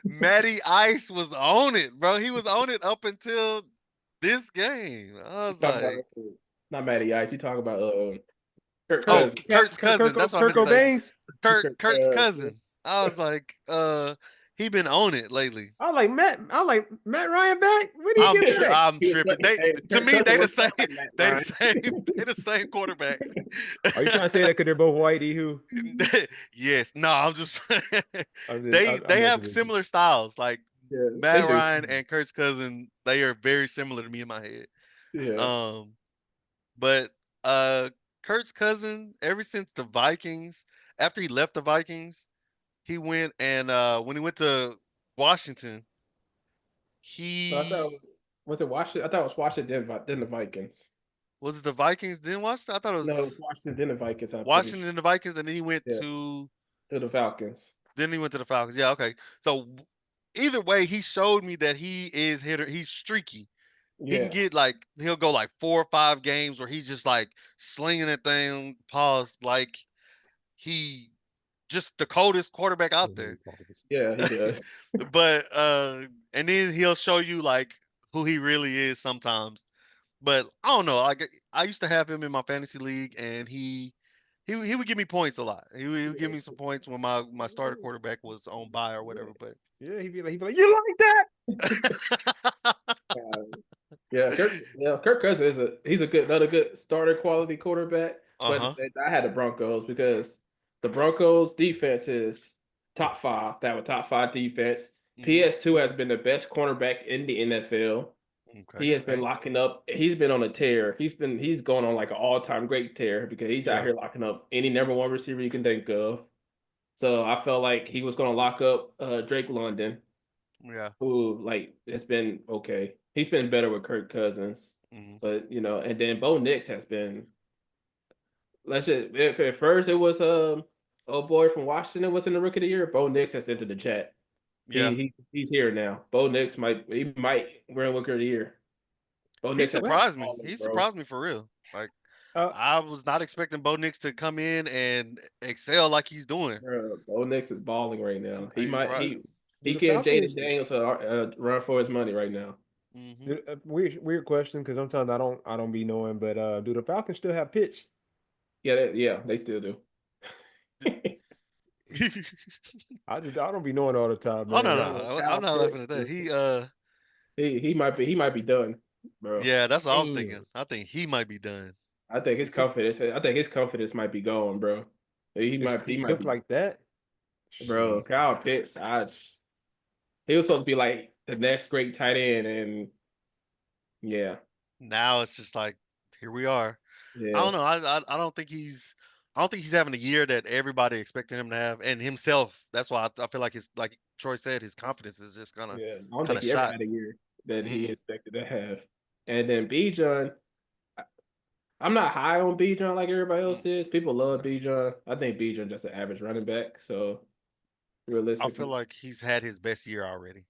Matty Ice was on it, bro. He was on it up until this game. I you was talk about like, not Matty Ice. You talk about Kirk oh, Cousins. Kurt's cousin. That's what I Kirk meant to say. Cobain's. Kurt's cousin. I was like, he been on it lately. I like Matt Ryan back. When did he I'm get tri- back? I'm He was tripping. They hey, to Kirk me Cousins they the worked same out like Matt they the Ryan. same they the same quarterback. Are you trying to say that because they're both white, Ehoo? Yes. No, I'm just I'm they messing have with you. similar styles. Like Yeah, they Matt do. Ryan and Kurt's cousin, they are very similar to me in my head. Yeah. Um, but uh Kurt's cousin, ever since the Vikings, after he left the Vikings, he went and when he went to Washington, So I thought he was it Washington? I thought it was Washington then the Vikings. was it the Vikings, then Washington? I thought it No, it was was Washington then the Vikings. I'm pretty Washington sure. and the Vikings, and then he went Yeah, to to the Falcons. then he went to the Falcons. Yeah, okay. So either way, he showed me that he is hitter. He's streaky. He can Yeah, get like he'll go like 4 or 5 games where he's just like slinging that thing, pause like he just the coldest quarterback out there. yeah, he does. But and then he'll show you like who he really is sometimes. But I don't know. Like I used to have him in my fantasy league, and he would give me points a lot. He would give me some points when my starter quarterback was on bye or whatever. But Yeah, he'd be like, you like that? Kirk Cousins is he's a good another good starter quality quarterback. uh But huh. I had the Broncos because the Broncos defense is top five. That was top five defense. Hmm. PS2 has been the best cornerback in the NFL. Okay. He has been Okay. locking up. He's been on a tear. He's going on like an all time great tear because he's out Yeah. here locking up any number one receiver you can think of. So I felt like he was going to lock up Drake London, Yeah. who like it's been okay. He's been better with Kirk Cousins, Hmm. but and then Bo Nix has been. Let's just if at first it was old boy from Washington was in the rookie of the year. Bo Nix has entered the chat. Yeah. He's here now. Bo Nix might win rookie of the year. Bo He Nix has been Well, surprised me. balling, He bro. surprised me for real. Like uh, I was not expecting Bo Nix to come in and excel like he's doing. Bro, Bo Nix is balling right now. Right. do He the gave Jaden Falcons Daniels a run for his money right now. Hmm. weird question because sometimes I don't be knowing, but do the Falcons still have pitch? Yeah, yeah, they still do. I don't be knowing all the time, Oh no, man. Bro, no, I'm Kyle not laughing Pitts, at that. bro. He might be done, bro. Yeah, that's what I'm thinking. Damn. I think he might be done. I think his confidence might be gone, bro. He He might cooked be, like that. bro. Shit. Kyle Pitts, he was supposed to be like the next great tight end, and yeah, Now it's just like here we are. I yeah, don't know. I don't think I don't think he's having a year that everybody expected him to have, and himself. That's why I feel like his like Troy said, his confidence is just yeah. I don't kind think of he ever shot. had a year that he Hmm. expected to have. And then Bijan, I'm not high on Bijan like everybody else is. People love No, Bijan. I think Bijan just an average running back. So I feel realistically, like he's had his best year already.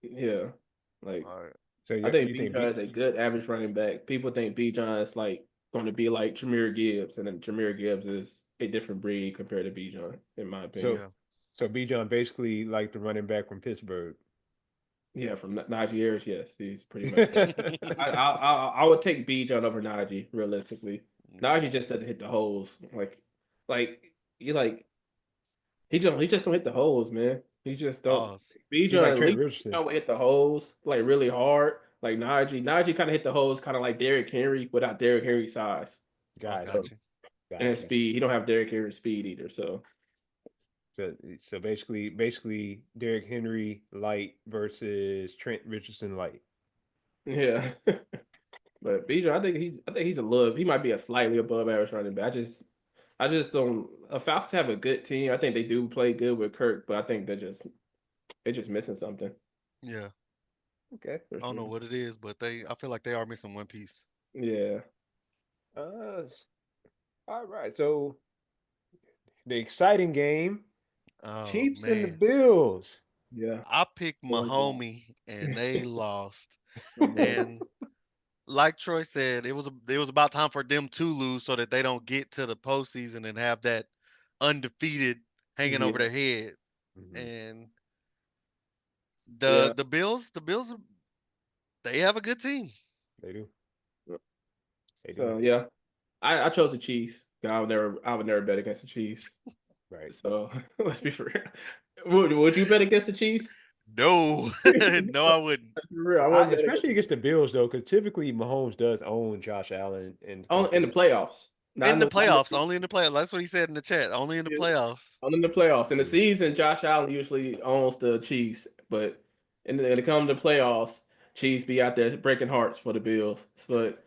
yeah, like All right. So I you think you think Bijan is a good average running back. People think Bijan is like going to be like Jameer Gibbs, and then Jameer Gibbs is a different breed compared to Bijan, in my opinion. so Yeah. so Bijan basically like the running back from Pittsburgh. Yeah, from Najee Harris, yes, he's pretty much that. I would take Bijan over Najee realistically. Najee Mm, just doesn't hit the holes like you like he just don't hit the holes, man. He just don't. pause. He's like Bijan at Trent least Richardson. don't hit the holes like really hard. Like Najee kind of hit the holes kind of like Derrick Henry without Derrick Henry's size I Got it. got so, you. and Gotcha. speed. He don't have Derrick Henry's speed either. So So basically Derrick Henry light versus Trent Richardson light. yeah. But Bijan, I think he's a little. He might be a slightly above average running back. I just don't. Falcons have a good team. I think they do play good with Kirk, but I think they're just missing something Yeah. Okay. for I don't sure. know what it is, but I feel like they are missing one piece. Yeah, Uh, all right. So the exciting game, Oh Chiefs and the man. Bills. yeah. I picked my Boys lost. homie and they lost. My boys. And like Troy said, it was about time for them to lose so that they don't get to the postseason and have that undefeated hanging over Yeah, their head. Mhm. And yeah. the Bills, they have a good team. They do. They do. So yeah, I chose the Chiefs. I would never bet against the Chiefs. Right. So let's be for real. Would you bet against the Chiefs? No, For no, I wouldn't. real, I wouldn't bet against Especially against the Bills though, because typically Mahomes does own Josh Allen and only in the company. playoffs. In the Not in playoffs, the only in the playoffs. That's what he said in the chat. Only in the season. playoffs. Only in the playoffs. In the Yeah. season, Josh Allen usually owns the Chiefs, but when it comes to playoffs, Chiefs be out there breaking hearts for the Bills. But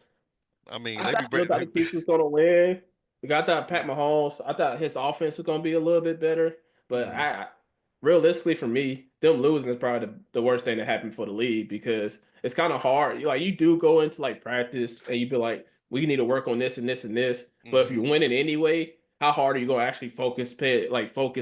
I mean, I still thought the Chiefs was going to win. I thought Pat Mahomes. I thought his offense was going to be a little bit better. But Mhm. realistically, for me, them losing is probably the worst thing that happened for the league because it's kind of hard. Like you do go into like practice and you be like, we need to work on this and this and this. But if you Mhm. win it anyway, how hard are you going to actually focus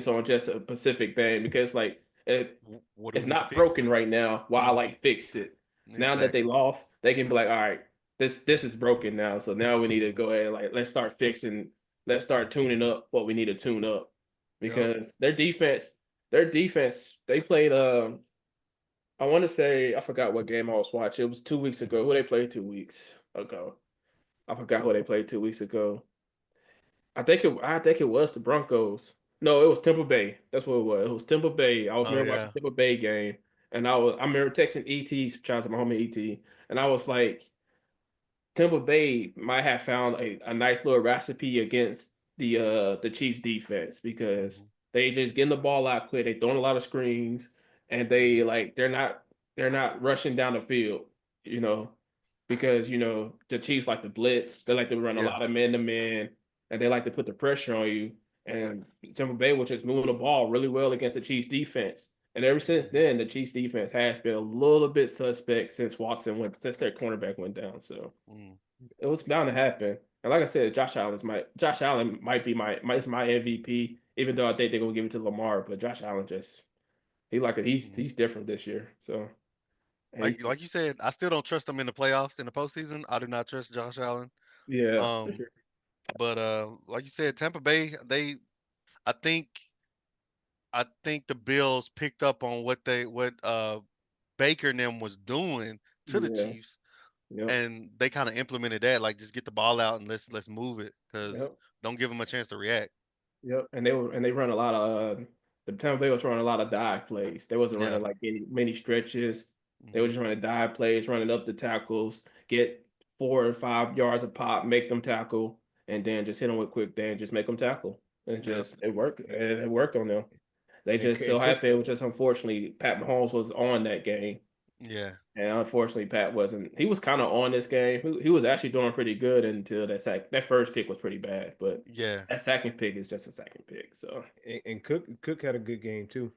on just a specific thing? Because like What do it's we need to not broken fix? right now. Why Mhm. like fix it? Now that they Exactly. lost, they can be like, all right, this is broken now. So now we need to go ahead and like let's start tuning up what we need to tune up. Yep. Because their defense, they played I want to say I forgot what game I was watching. It was 2 weeks ago. Who they played 2 weeks ago? I forgot who they played 2 weeks ago. I think it was the Broncos. No, it was Tampa Bay. That's what it was. It was Tampa Bay. I was Oh remember watching yeah. Tampa Bay game, and I remember texting ET, shout out to my homie ET, and I was like, Tampa Bay might have found a nice little recipe against the Chiefs defense because Mhm. they just getting the ball out quick. They throwing a lot of screens and they Mhm. like they're not rushing down the field, you know, because the Chiefs like to blitz. They like to run a Yeah. lot of man to man and they like to put the pressure on you. And Tampa Bay was just moving the ball really well against the Chiefs defense. And ever since Mhm. then, the Chiefs defense has been a little bit suspect since their cornerback went down. So Mhm. it was bound to happen. And like I said, Josh Allen might be is my MVP, even though I think they're gonna give it to Lamar. But Josh Allen just Mhm. he's different this year. So and Like you said, I still don't trust him in the playoffs in the postseason. I do not trust Josh Allen. yeah, for Um, sure. but like you said, Tampa Bay, I think I think the Bills picked up on what Baker and them was doing to the Yeah, Chiefs, yep, and they kind of implemented that, like just get the ball out and let's move it, because yep. don't give them a chance to react. Yep, and they run a lot of the Tampa Bay was running a lot of dive plays. They wasn't Yeah. running like many stretches. They were Hmm. just running dive plays, running up the tackles, get 4 or 5 yards a pop, make them tackle, and then just hit them with quick, then just make them tackle. And Yep. just it worked. It worked on them. They just And so Cook, happened, it was just unfortunately Pat Mahomes was on that game. Yeah. And unfortunately, Pat wasn't. He was kind of on this game. He was actually doing pretty good until that sack. That first pick was pretty bad, but Yeah. that second pick is just a second pick. So and Cook had a good game too.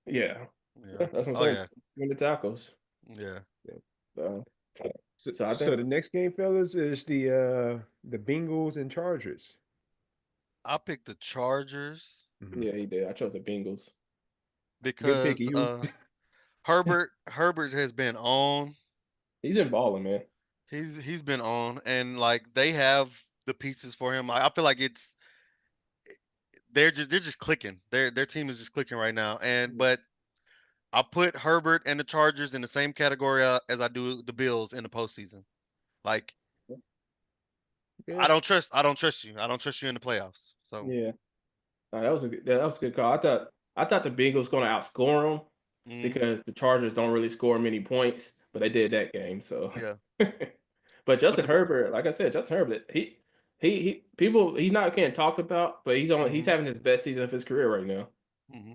yeah, Yeah. that's what I'm Oh saying. yeah. In the tackles. Yeah. Yeah. So, So, so I so think the next game, fellas, is the Bengals and Chargers. I picked the Chargers Mhm. yeah, he did. I chose the Bengals. Good pick, because you. Herbert has been on. He's been balling, man. He's been on, and like they have the pieces for him. I feel like they're just clicking. Their team is just clicking right now. And but I put Herbert and the Chargers in the same category as I do the Bills in the postseason. Like Yeah. I don't trust you. I don't trust you in the playoffs. So Yeah, that was a good call. I thought the Bengals going to outscore them mm, because the Chargers don't really score many points, but they did that game. So, yeah, but but Justin the Herbert, like I said, Justin Herbert, he people he's not getting talked about, but he's hmm having his best season of his career right now, hmm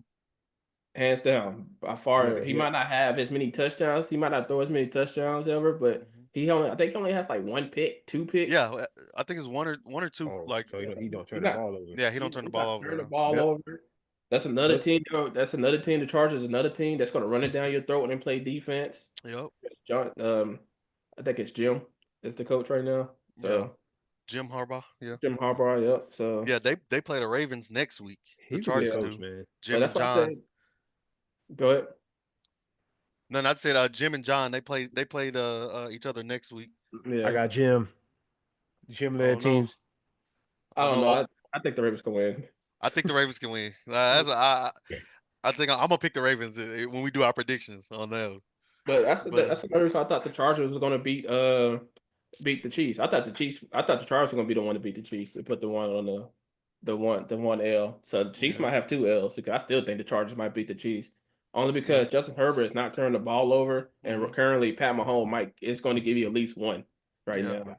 hands down. By Yeah. far, he Yeah. might not have as many touchdowns, he might not throw as many touchdowns ever, but hmm I think he only has like one pick, two yeah, picks. I think it's one or two. Oh, Like so he don't turn He's the not ball over. yeah, he don't turn the He's ball not over turning the enough. ball Yep. over. That's another Yep. team. That's another team. The Chargers, another team that's going to run it down your throat when they play defense. Yep. John, I think it's Jim is the coach right now. Yeah. So Jim Harbaugh. Yeah. Jim Harbaugh. Yep. So Yeah. They play the Ravens next week. The He's a good Chargers yeah, coach, do. man. but Jim and that's why I John. said go ahead. No, not said Jim and John. They played each other next week. I Yeah, got Jim. Jim Oh led no. teams. I Oh don't no. know. Oh, I think the Ravens can win. I think the Ravens can win. I think I'm gonna pick the Ravens when we do our predictions on those. But But that's another reason I thought the Chargers was going to beat the Chiefs. I thought the Chargers were going to be the one to beat the Chiefs and put the one on the one L. So the Chiefs yeah. might have two L's because I still think the Chargers might beat the Chiefs. Only Yeah. because Justin Herbert is not turning the ball over, and Hmm. currently Pat Mahomes might is going to give you at least one right Yeah. now.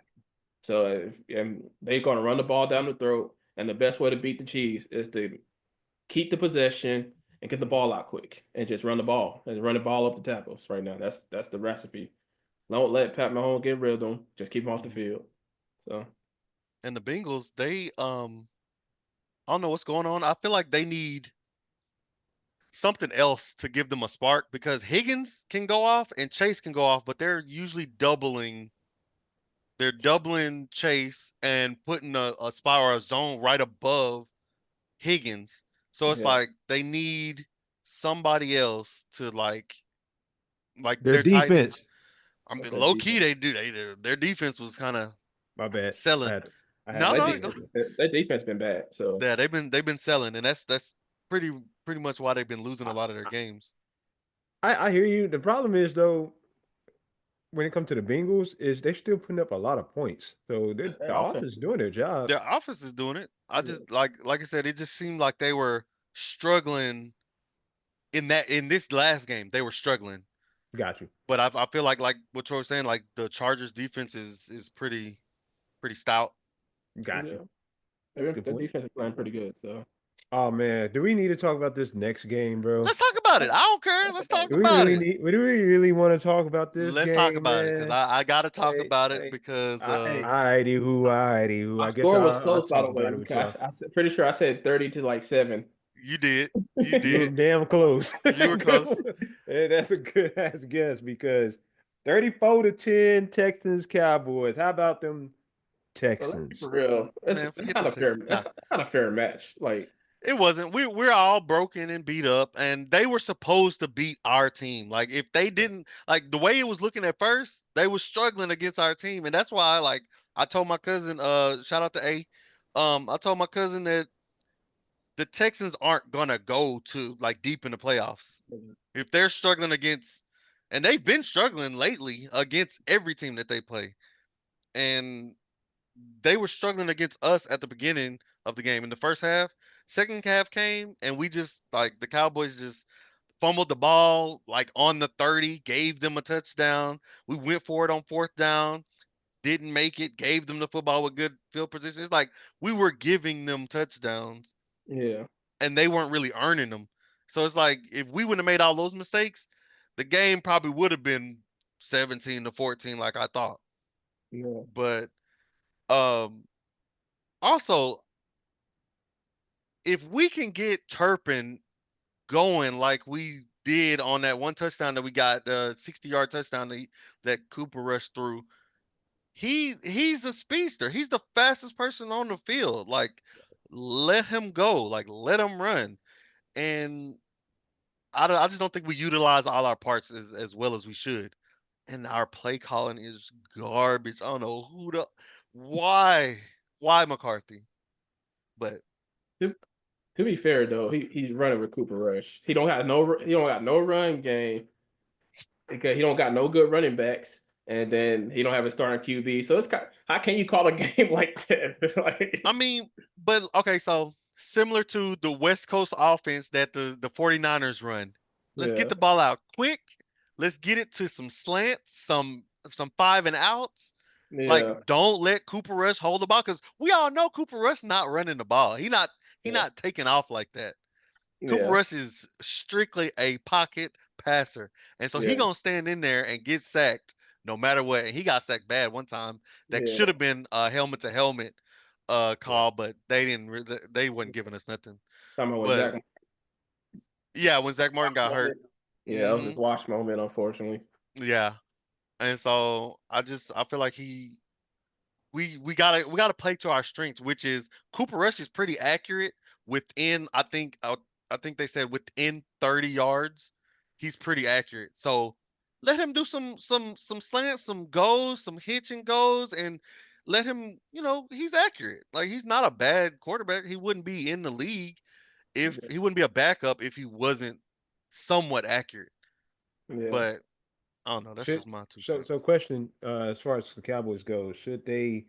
So and they're going to run the ball down the throat, and the best way to beat the Chiefs is to keep the possession and get the Hmm. ball out quick and just run the ball and run the ball up the tackles right now. That's the recipe. Don't let Pat Mahomes get rid of them. Just keep him off the Hmm. field. So And the Bengals, I don't know what's going on. I feel like they need something else to give them a spark because Higgins can go off and Chase can go off, but they're usually doubling. They're doubling Chase and putting a spy or a zone right above Higgins. So it's yeah, like they need somebody else to like Their their tight end. defense. I that's mean, that low key defense. they do. Their defense was kind of My bad. selling. I had No, to That no, say no. defense, that. that defense been bad. So Yeah, they've been selling, and that's pretty much why they've been losing a I, lot of their games. I hear you. The problem is though, when it comes to the Bengals, is they're still putting up a lot of points. So their the offense offense. is doing their job. Their offense is doing it. I Yeah, just like I said, it just seemed like they were struggling in this last game. They were struggling, Got you. but I feel like what Troy was saying, like the Chargers defense is pretty stout. Got you. yeah. That's a good Their point. defense is playing pretty good. So Oh man, do we need to talk about this next game, bro? Let's talk about it. I don't care. Let's talk Do we about really it. need? Do we really want to talk about this Let's talk game, about it because man? I got to talk Hey, about it hey, because hey, alrighty, who? my I guess score was I'll close by talk the way. about it with y'all. Because pretty sure I said 30 to like 7. you did, you You were did, damn close. you were close. Hey, that's a good ass guess because 34-10 Texans Cowboys. How about them Well, let's be for Texans? real. Man, That's forget not them a fair. Texans. Nah, That's not a fair match. Like it wasn't. We're all broken and beat up, and they were supposed to beat our team. Like if they didn't, like the way it was looking at first, they were struggling against our team, and that's why I told my cousin, shout out to A, I told my cousin that the Texans aren't gonna go to like deep in the playoffs if they're struggling against, and they've been struggling lately against every team that they play, and they were struggling against us at the beginning of the game in the first half. Second half came, and we just like the Cowboys just fumbled the ball like on the 30, gave them a touchdown. We went for it on fourth down, didn't make it, gave them the football with good field position. It's like we were giving them touchdowns Yeah, and they weren't really earning them. So it's like if we wouldn't have made all those mistakes, the game probably would have been 17-14 like I thought. yeah, But um also if we can get Turpin going like we did on that one touchdown that we got, the 60-yard touchdown that Cooper rushed through, he's a speedster. He's the fastest person on the field. Like let him go. Like let him run. And I just don't think we utilize all our parts as well as we should. And our play calling is garbage. I don't know why why McCarthy. But to, to be fair though, he's running with Cooper Rush. He don't got no run game because he don't got no good running backs, and then he don't have a starting QB. So it's kind. How can you call a game like that? I Like, mean, but okay, so similar to the West Coast offense that the 49ers run. Let's get yeah, the ball out quick. Let's get it to some slants, some five and outs. Like, yeah, don't let Cooper Rush hold the ball because we all know Cooper Rush not running the ball. He yeah, not taking off like that. Cooper yeah, Rush is strictly a pocket passer, and so he yeah, gonna stand in there and get sacked no matter what. And he got sacked bad one time. That yeah. should have been a helmet to helmet Yeah. call, but they didn't. They wasn't giving us nothing. Talking about what But Zach yeah, when Zach Martin Wash got hurt, moment. Yeah, that was hmm his wash moment, unfortunately. yeah, and so I feel like we gotta play to our strengths, which is Cooper Rush is pretty accurate within. I think they said within 30 yards, he's pretty accurate. So let him do some slants, some goes, some hitch and goes, and let him. He's accurate. Like he's not a bad quarterback. He wouldn't be in the league if Yeah. he wouldn't be a backup if he wasn't somewhat accurate. Yeah. But I don't know. That's Should just my two so cents. question as far as the Cowboys go, should they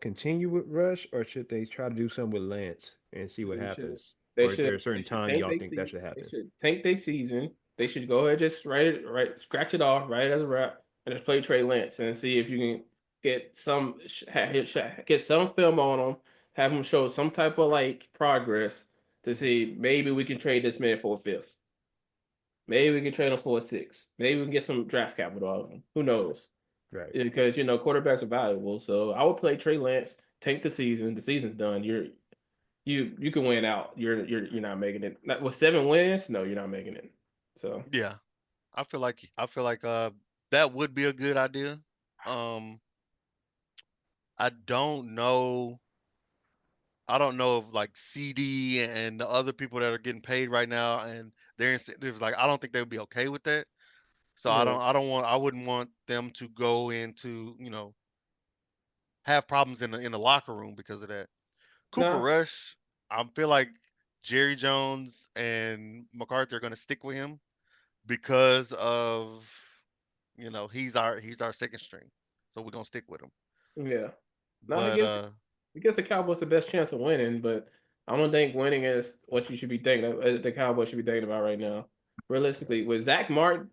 continue with Rush or should they try to do something with Lance and see what They should. happens? Or is there a They certain should time tank y'all their think that season. should They happen? should tank their season. They should go ahead, just scratch it off, write it as a wrap, and just play Trey Lance and see if you can get get some film on him, have him show some type of like progress to see maybe we can trade this man for a fifth. Maybe we can trade him for a six. Maybe we can get some draft capital out of him. Who knows? Right. Because quarterbacks are valuable. So I would play Trey Lance, tank the season. The season's done. You can win out. You're not making it. Not, with 7 wins, no, you're not making it. So Yeah, I feel like that would be a good idea. Um, I don't know. I don't know if like CD and the other people that are getting paid right now and their incentives, like I don't think they would be okay with that. So yeah. I wouldn't want them to go into, have problems in the locker room because of that. Cooper Nah, Rush, I feel like Jerry Jones and McCarthy are going to stick with him because of, he's our second string. So we're going to stick with him. yeah. Nah, But he gives the Cowboys the best chance of winning, but I don't think winning is what you should be thinking of, the Cowboys should be thinking about right now. Realistically, with Zach Martin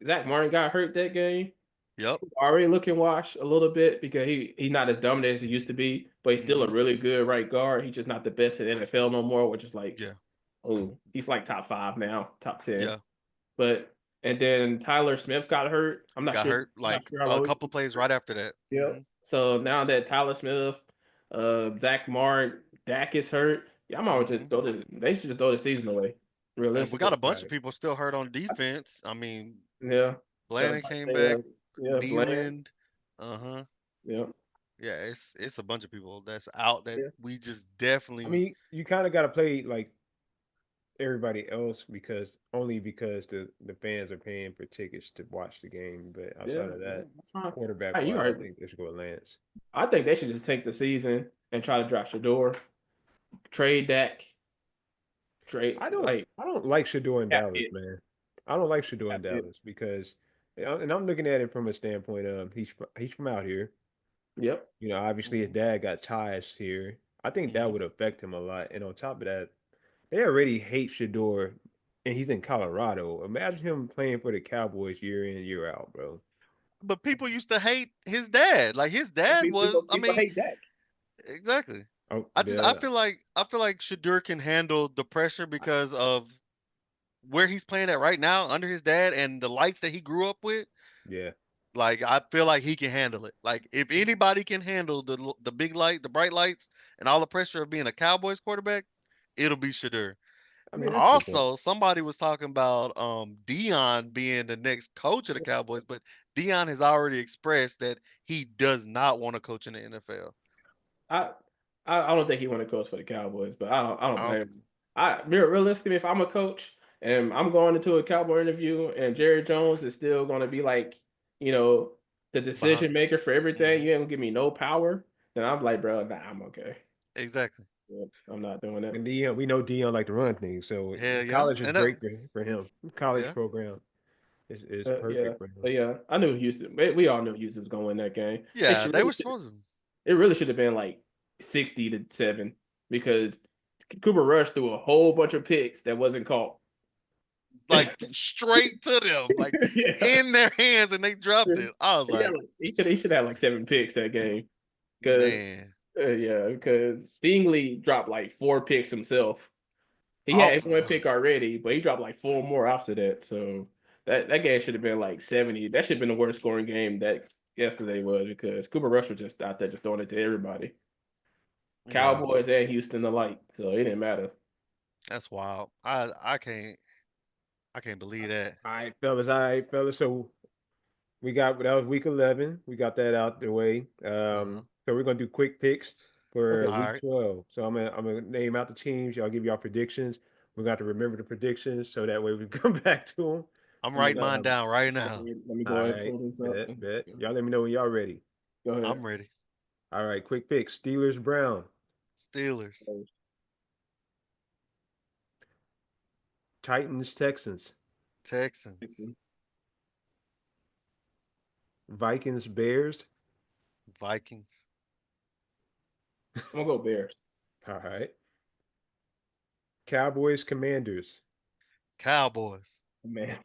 got hurt that game. yep. Already looking washed a little bit because he's not as dominant as he used to be, but he's still a Mhm. really good right guard. He's just not the best in the NFL no more, which is like, Yeah. oh, he's like top five now, top 10. Yeah. But and then Tyler Smith got hurt. Got hurt I'm not like sure how a long. couple plays right after that. Yep. So now that Tyler Smith, Zach Martin, Dak is hurt, yeah, I'm always just Mhm. throw the. They should just throw the season away. And we got Realistically, a bunch of Right. people still hurt on defense. I mean, yeah. Got Blandon about came say, back, yeah, Bland, Nealand. Uh-huh. yeah, Yeah, it's a bunch of people that's out that yeah, we just I definitely. mean, you kind of got to play like everybody else because only because the fans are paying for tickets to watch the game. But outside yeah, of yeah. that, That's fine. quarterback Hey, you wise, I right. think they should go with Lance. I think they should just take the season and try to draft Shador, trade Dak, trade like I don't like Shador in cap Dallas, it, man. I don't like Shador in cap it. Dallas because, and I'm looking at it from a standpoint of he's from out here. Yep. Obviously his Mhm. dad got ties here. I think that Mhm. would affect him a lot. And on top of that, They already hate Shador, and he's in Colorado. Imagine him playing for the Cowboys year in, year out, bro. But people used to hate his dad. Like his dad was, I People mean, hate Dak. exactly. Oh, I the feel like Shadur can handle the pressure because of where he's playing at right now under his dad and the lights that he grew up with. yeah. Like I feel like he can handle it. Like if anybody can handle the big light, the bright lights, and all the pressure of being a Cowboys quarterback, it'll be Shadur. I mean, that's a good point. Also, somebody was talking about Dion being the next coach of the Cowboys, but Dion has already expressed that he does not want to coach in the NFL. I I don't think he want to coach for the Cowboys, but I don't I don't blame think him. Realistically, if I'm a coach and I'm going into a Cowboy interview and Jerry Jones is still going to be like, you know, the behind. decision maker for everything, Mhm. you ain't gonna give me no power, then I'm like, bro, nah, I'm okay. Exactly. Yeah, I'm not doing it. And Dion, we know Dion like to run things, so Hell yeah. college is And that, great for him. College yeah. program is Yeah, perfect for him. but yeah, I knew Houston. We all knew Houston was gonna win that game. Yeah, they were supposed to. It really should have been like 60-7 because Cooper Rush threw a whole bunch of picks that wasn't caught. Like straight to them, like Yeah, in their hands, and they dropped it. I was yeah, like, like, he should have like 7 picks that game. Cause man, yeah, because Stingley dropped like 4 picks himself. He off. had one pick already, but he dropped like 4 more after that. So that game should have been like 70. That should have been the worst scoring game that yesterday was because Cooper Rush was just out there just throwing it to everybody. Yeah, Cowboys and Houston alike. So it didn't matter. that's wild. I can't believe that. All right, fellas. All right, fellas. So we got that was week 11. We got that out the way. Uh-huh. So we're gonna do quick picks for Okay. All week right, 12. So I'm gonna name out the teams. Y'all give y'all predictions. We got to remember the predictions so that way we come back to them. I'm Let me, writing mine down right let now. me, let me All go ahead and right, pull this up. bet. Y'all let me know when y'all ready. Go ahead. I'm ready. All right, quick picks. Steelers, Brown, Steelers, Titans, Texans, Texans, Vikings, Bears. Vikings, I'm gonna go Bears. All right, Cowboys, Commanders. Cowboys. Man.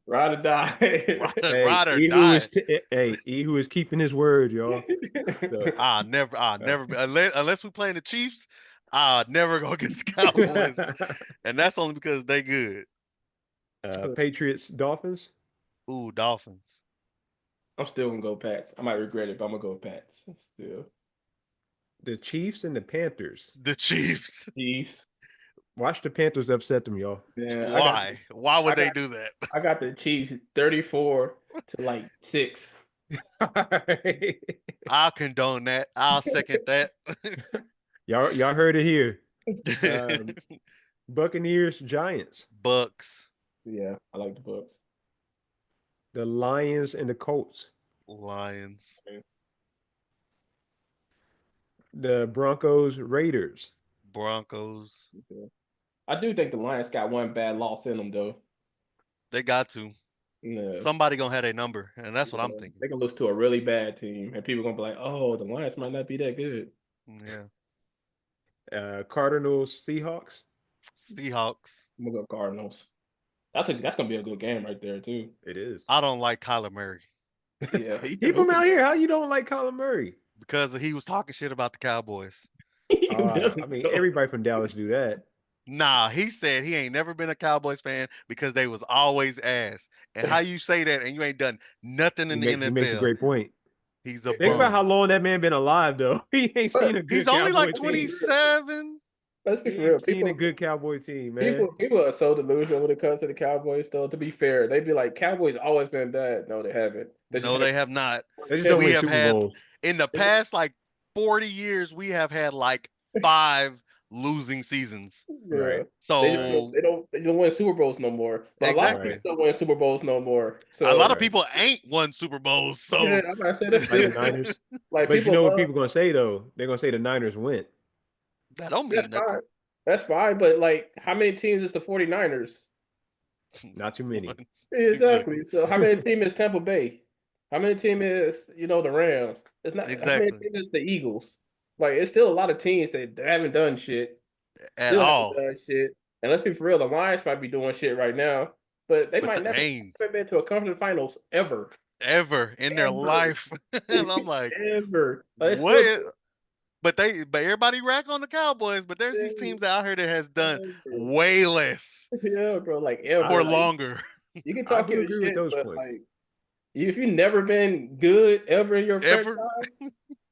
Ride or die. Hey, Ride or Ehoo die. is hey, Ehoo is keeping his word, y'all. So, I'll uh, never be unless we playing the Chiefs. I'll never go against the Cowboys, and that's only because they good. Patriots, Dolphins. Ooh, Dolphins, I'm still gonna go Pats. I might regret it, but I'm gonna go Pats. Still. The Chiefs and the Panthers. the Chiefs. Chiefs. Watch the Panthers upset them, y'all. Yeah, Why? Why I would they got do that? I got the Chiefs 34 to like 6. Alright. I'll condone that. I'll second that. Y'all heard it here. Um, Buccaneers, Giants. Bucks, Yeah, I like the Bucks. The Lions and the Colts. Lions, The Broncos, Raiders. Broncos. Yeah. I do think the Lions got one bad loss in them though. They got to. Yeah. Somebody gonna have their number, and that's what I'm Yeah. thinking. They can lose to a really bad team, and people gonna be like, "Oh, the Lions might not be that good." Yeah. Cardinals, Seahawks. Seahawks. I'm gonna go Cardinals. That's gonna be a good game right there too. It is. I don't like Kyler Murray Yeah, he been Keep him hooping. out here. How you don't like Colin Murray? because he was talking shit about the Cowboys. He I doesn't mean, go. everybody from Dallas do that. Nah, he said he ain't never been a Cowboys fan because they was always ass. And how you say that and you ain't done nothing in the He makes a NFL? great point. He's a Think about how bum. long that man been alive, though. He ain't seen But a He's good only like Cowboy team. 27. let's be He for real. ain't seen a good Cowboy team, man. People are so delusional when it comes to the Cowboys. Though, to be fair, they'd be like, "Cowboys always been bad." No, they haven't. They just No, haven't. they have not. They just They don't We win have Super had Bowls. in the past like 40 years, we have had like 5 losing seasons. yeah, Right. So they don't win Super Bowls no more. But a lot of Right. exactly. people don't win Super Bowls no more. A lot So of Right. people ain't won Super Bowls. yeah, So I'm gonna say that's Like the still Niners. like But you people know what love. people gonna say though? They're gonna say the Niners went. that don't That's mean nothing. fine. That's fine. But like, how many teams is the 49ers? Not too many. Exactly. Exactly. So how many team is Tampa Bay? How many team is the Rams? It's not how many Exactly. team is the Eagles? Like it's still a lot of teams that haven't done shit. at Still haven't all. done shit. And let's be for real, the Lions might be doing shit right now, but they But might never they ain't have been to a conference finals ever. ever in their Ever. life. And I'm like, Ever. Like, it's still what? But everybody rack on the Cowboys. But there's these teams out here that has done ever. way less Yeah, bro, like I for ever. Like longer. you can I talk do your agree with shit, those but points. like if you never been good ever in your Ever. franchise,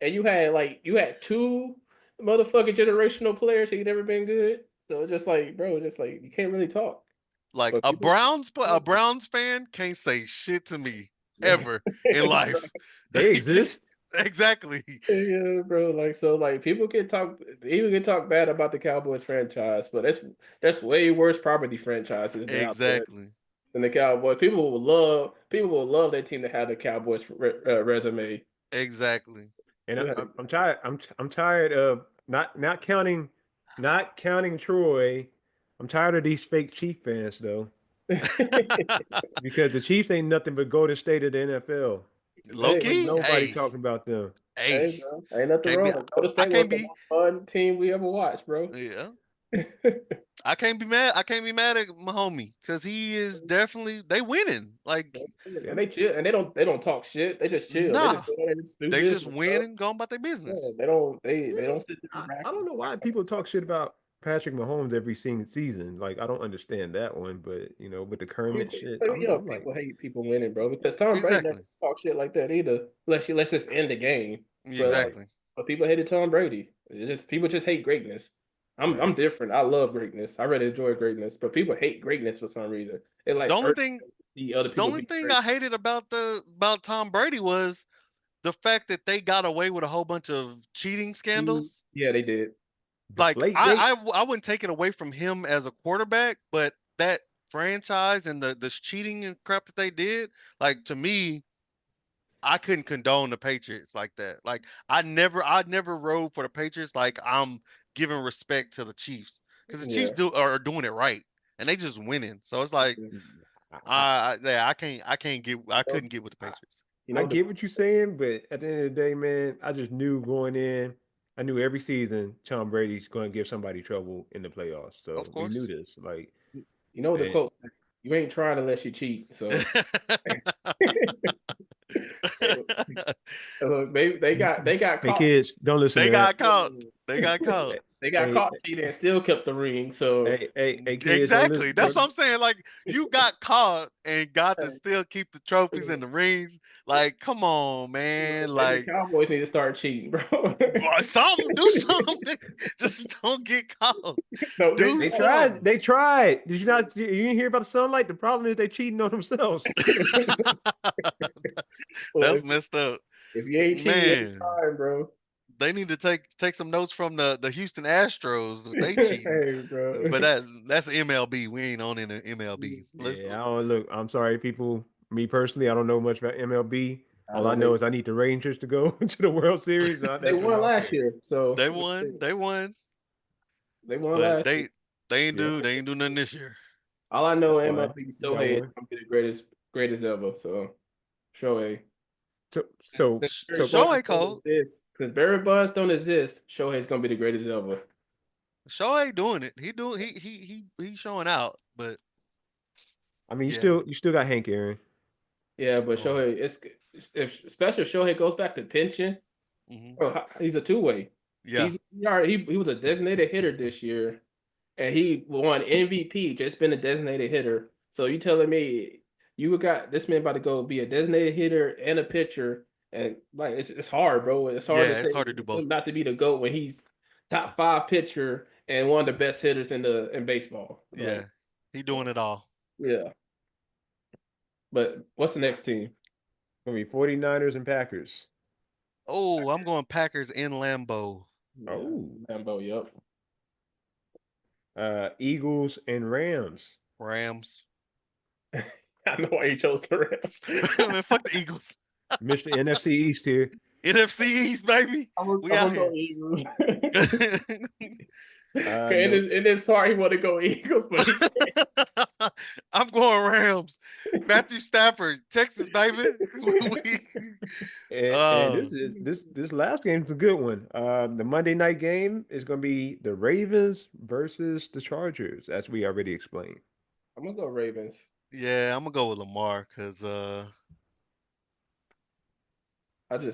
and you had two motherfucking generational players, and you never been good. So it's just like, bro, it's just like you can't really talk. Like But people, A Browns fan can't say shit to me man, ever in life. They exist. Exactly. yeah, bro. Like so, like people can talk, even can talk bad about the Cowboys franchise, but that's way worse property franchises that out there Exactly. than the Cowboys. People will love their team to have the Cowboys resume. Exactly. And You I'm tired. I'm tired of not counting Troy. I'm tired of these fake Chief fans though, because the Chiefs ain't nothing but Golden State of the NFL. Low Hey, Ain't key, nobody hey, talking about them. hey, hey, bro. Ain't nothing can't be. wrong. Golden I State was can't the be. most fun team we ever watched, bro. Yeah, I can't be mad. I can't be mad at my homie because he is definitely they winning. Like, And Yeah. they chill, and they don't talk shit. They just chill. They just nah, go in and just do they just business, win bro. and go about their Yeah, business. they Yeah. don't sit there I don't rapping. know why people talk shit about Patrick Mahomes every single season. Like I don't understand that one, but with the Kermit shit, I'm like, People hate people winning, bro, because Tom Brady never Exactly. talk shit like that either. Unless you let's just end the game. But like, Exactly. but people hated Tom Brady. It's just people just hate greatness. yeah. I'm different. I love greatness. I really enjoy greatness, but people hate greatness for some reason. It The like only hurt thing, to see other the people only be thing great. I hated about Tom Brady was the fact that they got away with a whole bunch of cheating scandals. Yeah, they did. Like Deflate gate. I wouldn't take it away from him as a quarterback, but that franchise and the cheating and crap that they did, like to me, I couldn't condone the Patriots like that. Like I never rode for the Patriots like I'm giving respect to the Chiefs because the Chiefs Yeah. are doing it right and they just winning. So it's like I, yeah, I know, couldn't get with the I, Patriots. you I know the get what you're saying, but at the end of the day, man, I just knew going in. I knew every season Tom Brady's going to give somebody trouble in the playoffs. Of So we knew course. this. Like, you know the and quote. You ain't trying unless you cheat. So they got hey, caught. kids, don't listen They to that. got caught. They got caught. Hey, They got hey, caught cheating and still kept the ring. So hey, kids, don't Exactly. listen. That's what I'm saying. Like you got caught and got to still keep the trophies and the rings. Like, come on, man. maybe the Like, Cowboys need to start cheating, bro. something. Do something. Just don't get caught. Don't get Do They caught. tried. something. They tried. Did you not? You didn't hear about the sunlight? The problem is they cheating on themselves. Well, That's messed up, if you ain't cheating, you ain't man. trying, bro. They need to take some notes from the Houston Astros. They cheating, Hey, bro. but that's MLB. We ain't on in the MLB. Let's. Yeah, I don't look. I'm sorry, people. Me personally, I don't know much about MLB. I All I know know is I need the Rangers to go to the World Series. they That's won all I last care. year, so They won. They won. they won But last year. Yeah, they ain't do nothing this year. All I know, that's fine. MLB You got Shohei is one. gonna be the greatest ever. So Shohei. So, so, Barry so, Bonds Shohei don't cold. exist, since Barry Bonds don't exist, Shohei's gonna be the greatest ever. Shohei doing it. He's showing out. But I mean, yeah. you still got Hank Aaron. Yeah, but Oh. Shohei, it's if especially if Shohei goes back to pension. Hmm. Bro, he's a two-way. Yeah. He was a designated hitter this year, and he won MVP. Just been a designated hitter. So you telling me you got this man about to go be a designated hitter and a pitcher, and like it's hard, bro. It's hard to Yeah. say It's hard to do both. him not to be the GOAT when he's top five pitcher and one of the best hitters in baseball. Yeah. Like, He doing it all. yeah. But what's the next team? Gonna be 49ers and Packers. Oh, I'm going Packers in Lambeau. Yeah, Oh, Lambo. Yep. Eagles and Rams. Rams. I know why you chose the Rams. Man, fuck the Eagles. Mr. NFC East here. NFC East, baby. I'm We gonna out go here. Eagles. And No, then sorry he want to go Eagles, but he I'm going Rams. Matthew Stafford, Texas, baby. We- and uh, this last game is a good one. The Monday night game is going to be the Ravens versus the Chargers, as we already explained. I'm gonna go Ravens. yeah, I'm gonna go with Lamar because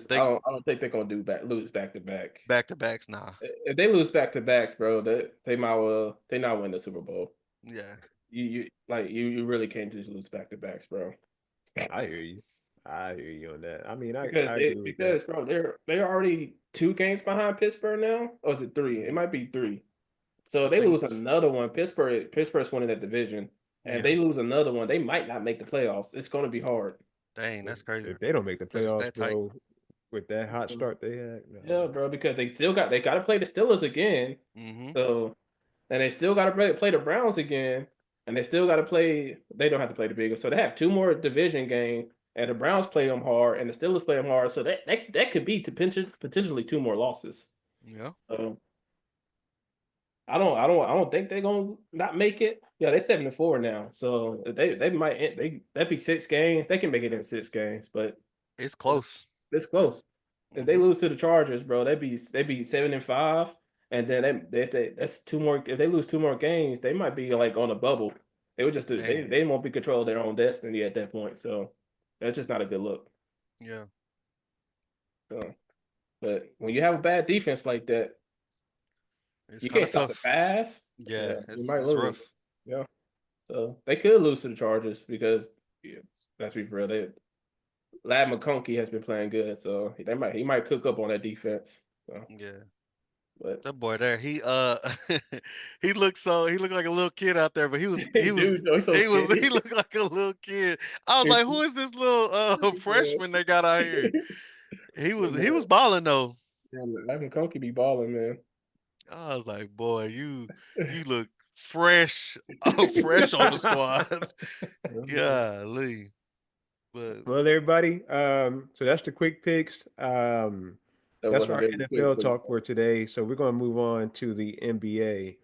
they I don't think they're gonna lose back to back. back to backs. Nah, If they lose back to backs, bro, they might well they not win the Super Bowl. yeah, You really can't just lose back to backs, bro. I hear you. I hear you on that. I mean, I agree with that. Because bro, they're already 2 games behind Pittsburgh now. Or is it three? It hmm might be three. So I if they think lose another one, Pittsburgh's winning that division, and yeah. they lose another one, they might not make the playoffs. It's gonna be hard. Dang, that's crazy If they don't make the because it's playoffs, that tight. bro, with that hot start they had, Yeah, no. bro, because they got to play the Steelers again. hmm So and they still got to play the Browns again, and they still got to play. They don't have to play the Bengals, so they have two more division games, and the Browns play them hard, and the Steelers play them hard. So that could be to potentially two more losses. Yeah, So I don't think they're gonna not make it. Yeah, they're 7-4 now, so they might that'd be 6 games. They can make it in 6 games, but it's close. it's close. If they hmm lose to the Chargers, bro, they'd be 7-5, and then that's two more. If they lose two more games, they might be like on a bubble. They would just Dang, they won't be control of their own destiny at that point. So that's just not a good look. yeah, So, but when you have a bad defense like that, it's you kind can't of stop the tough. pass. Yeah, Yeah, you might it's lose. rough. Yeah, so they could lose to the Chargers because yeah, let's be real. Lad McConkey has been playing good, so he might cook up on that defense. So, Yeah. but That boy there, he looked like a little kid out there, but dude, oh, he's so he skinny. looked like a little kid. I was like, who is this little freshman they got out here? He was balling though. Yeah, Ivan Conky be balling, man. I was like, boy, you look fresh, fresh on the squad. Golly. But Well, everybody, so that's the quick picks. That That's wasn't our very quick, NFL but talk for today. So we're going to move on to the NBA.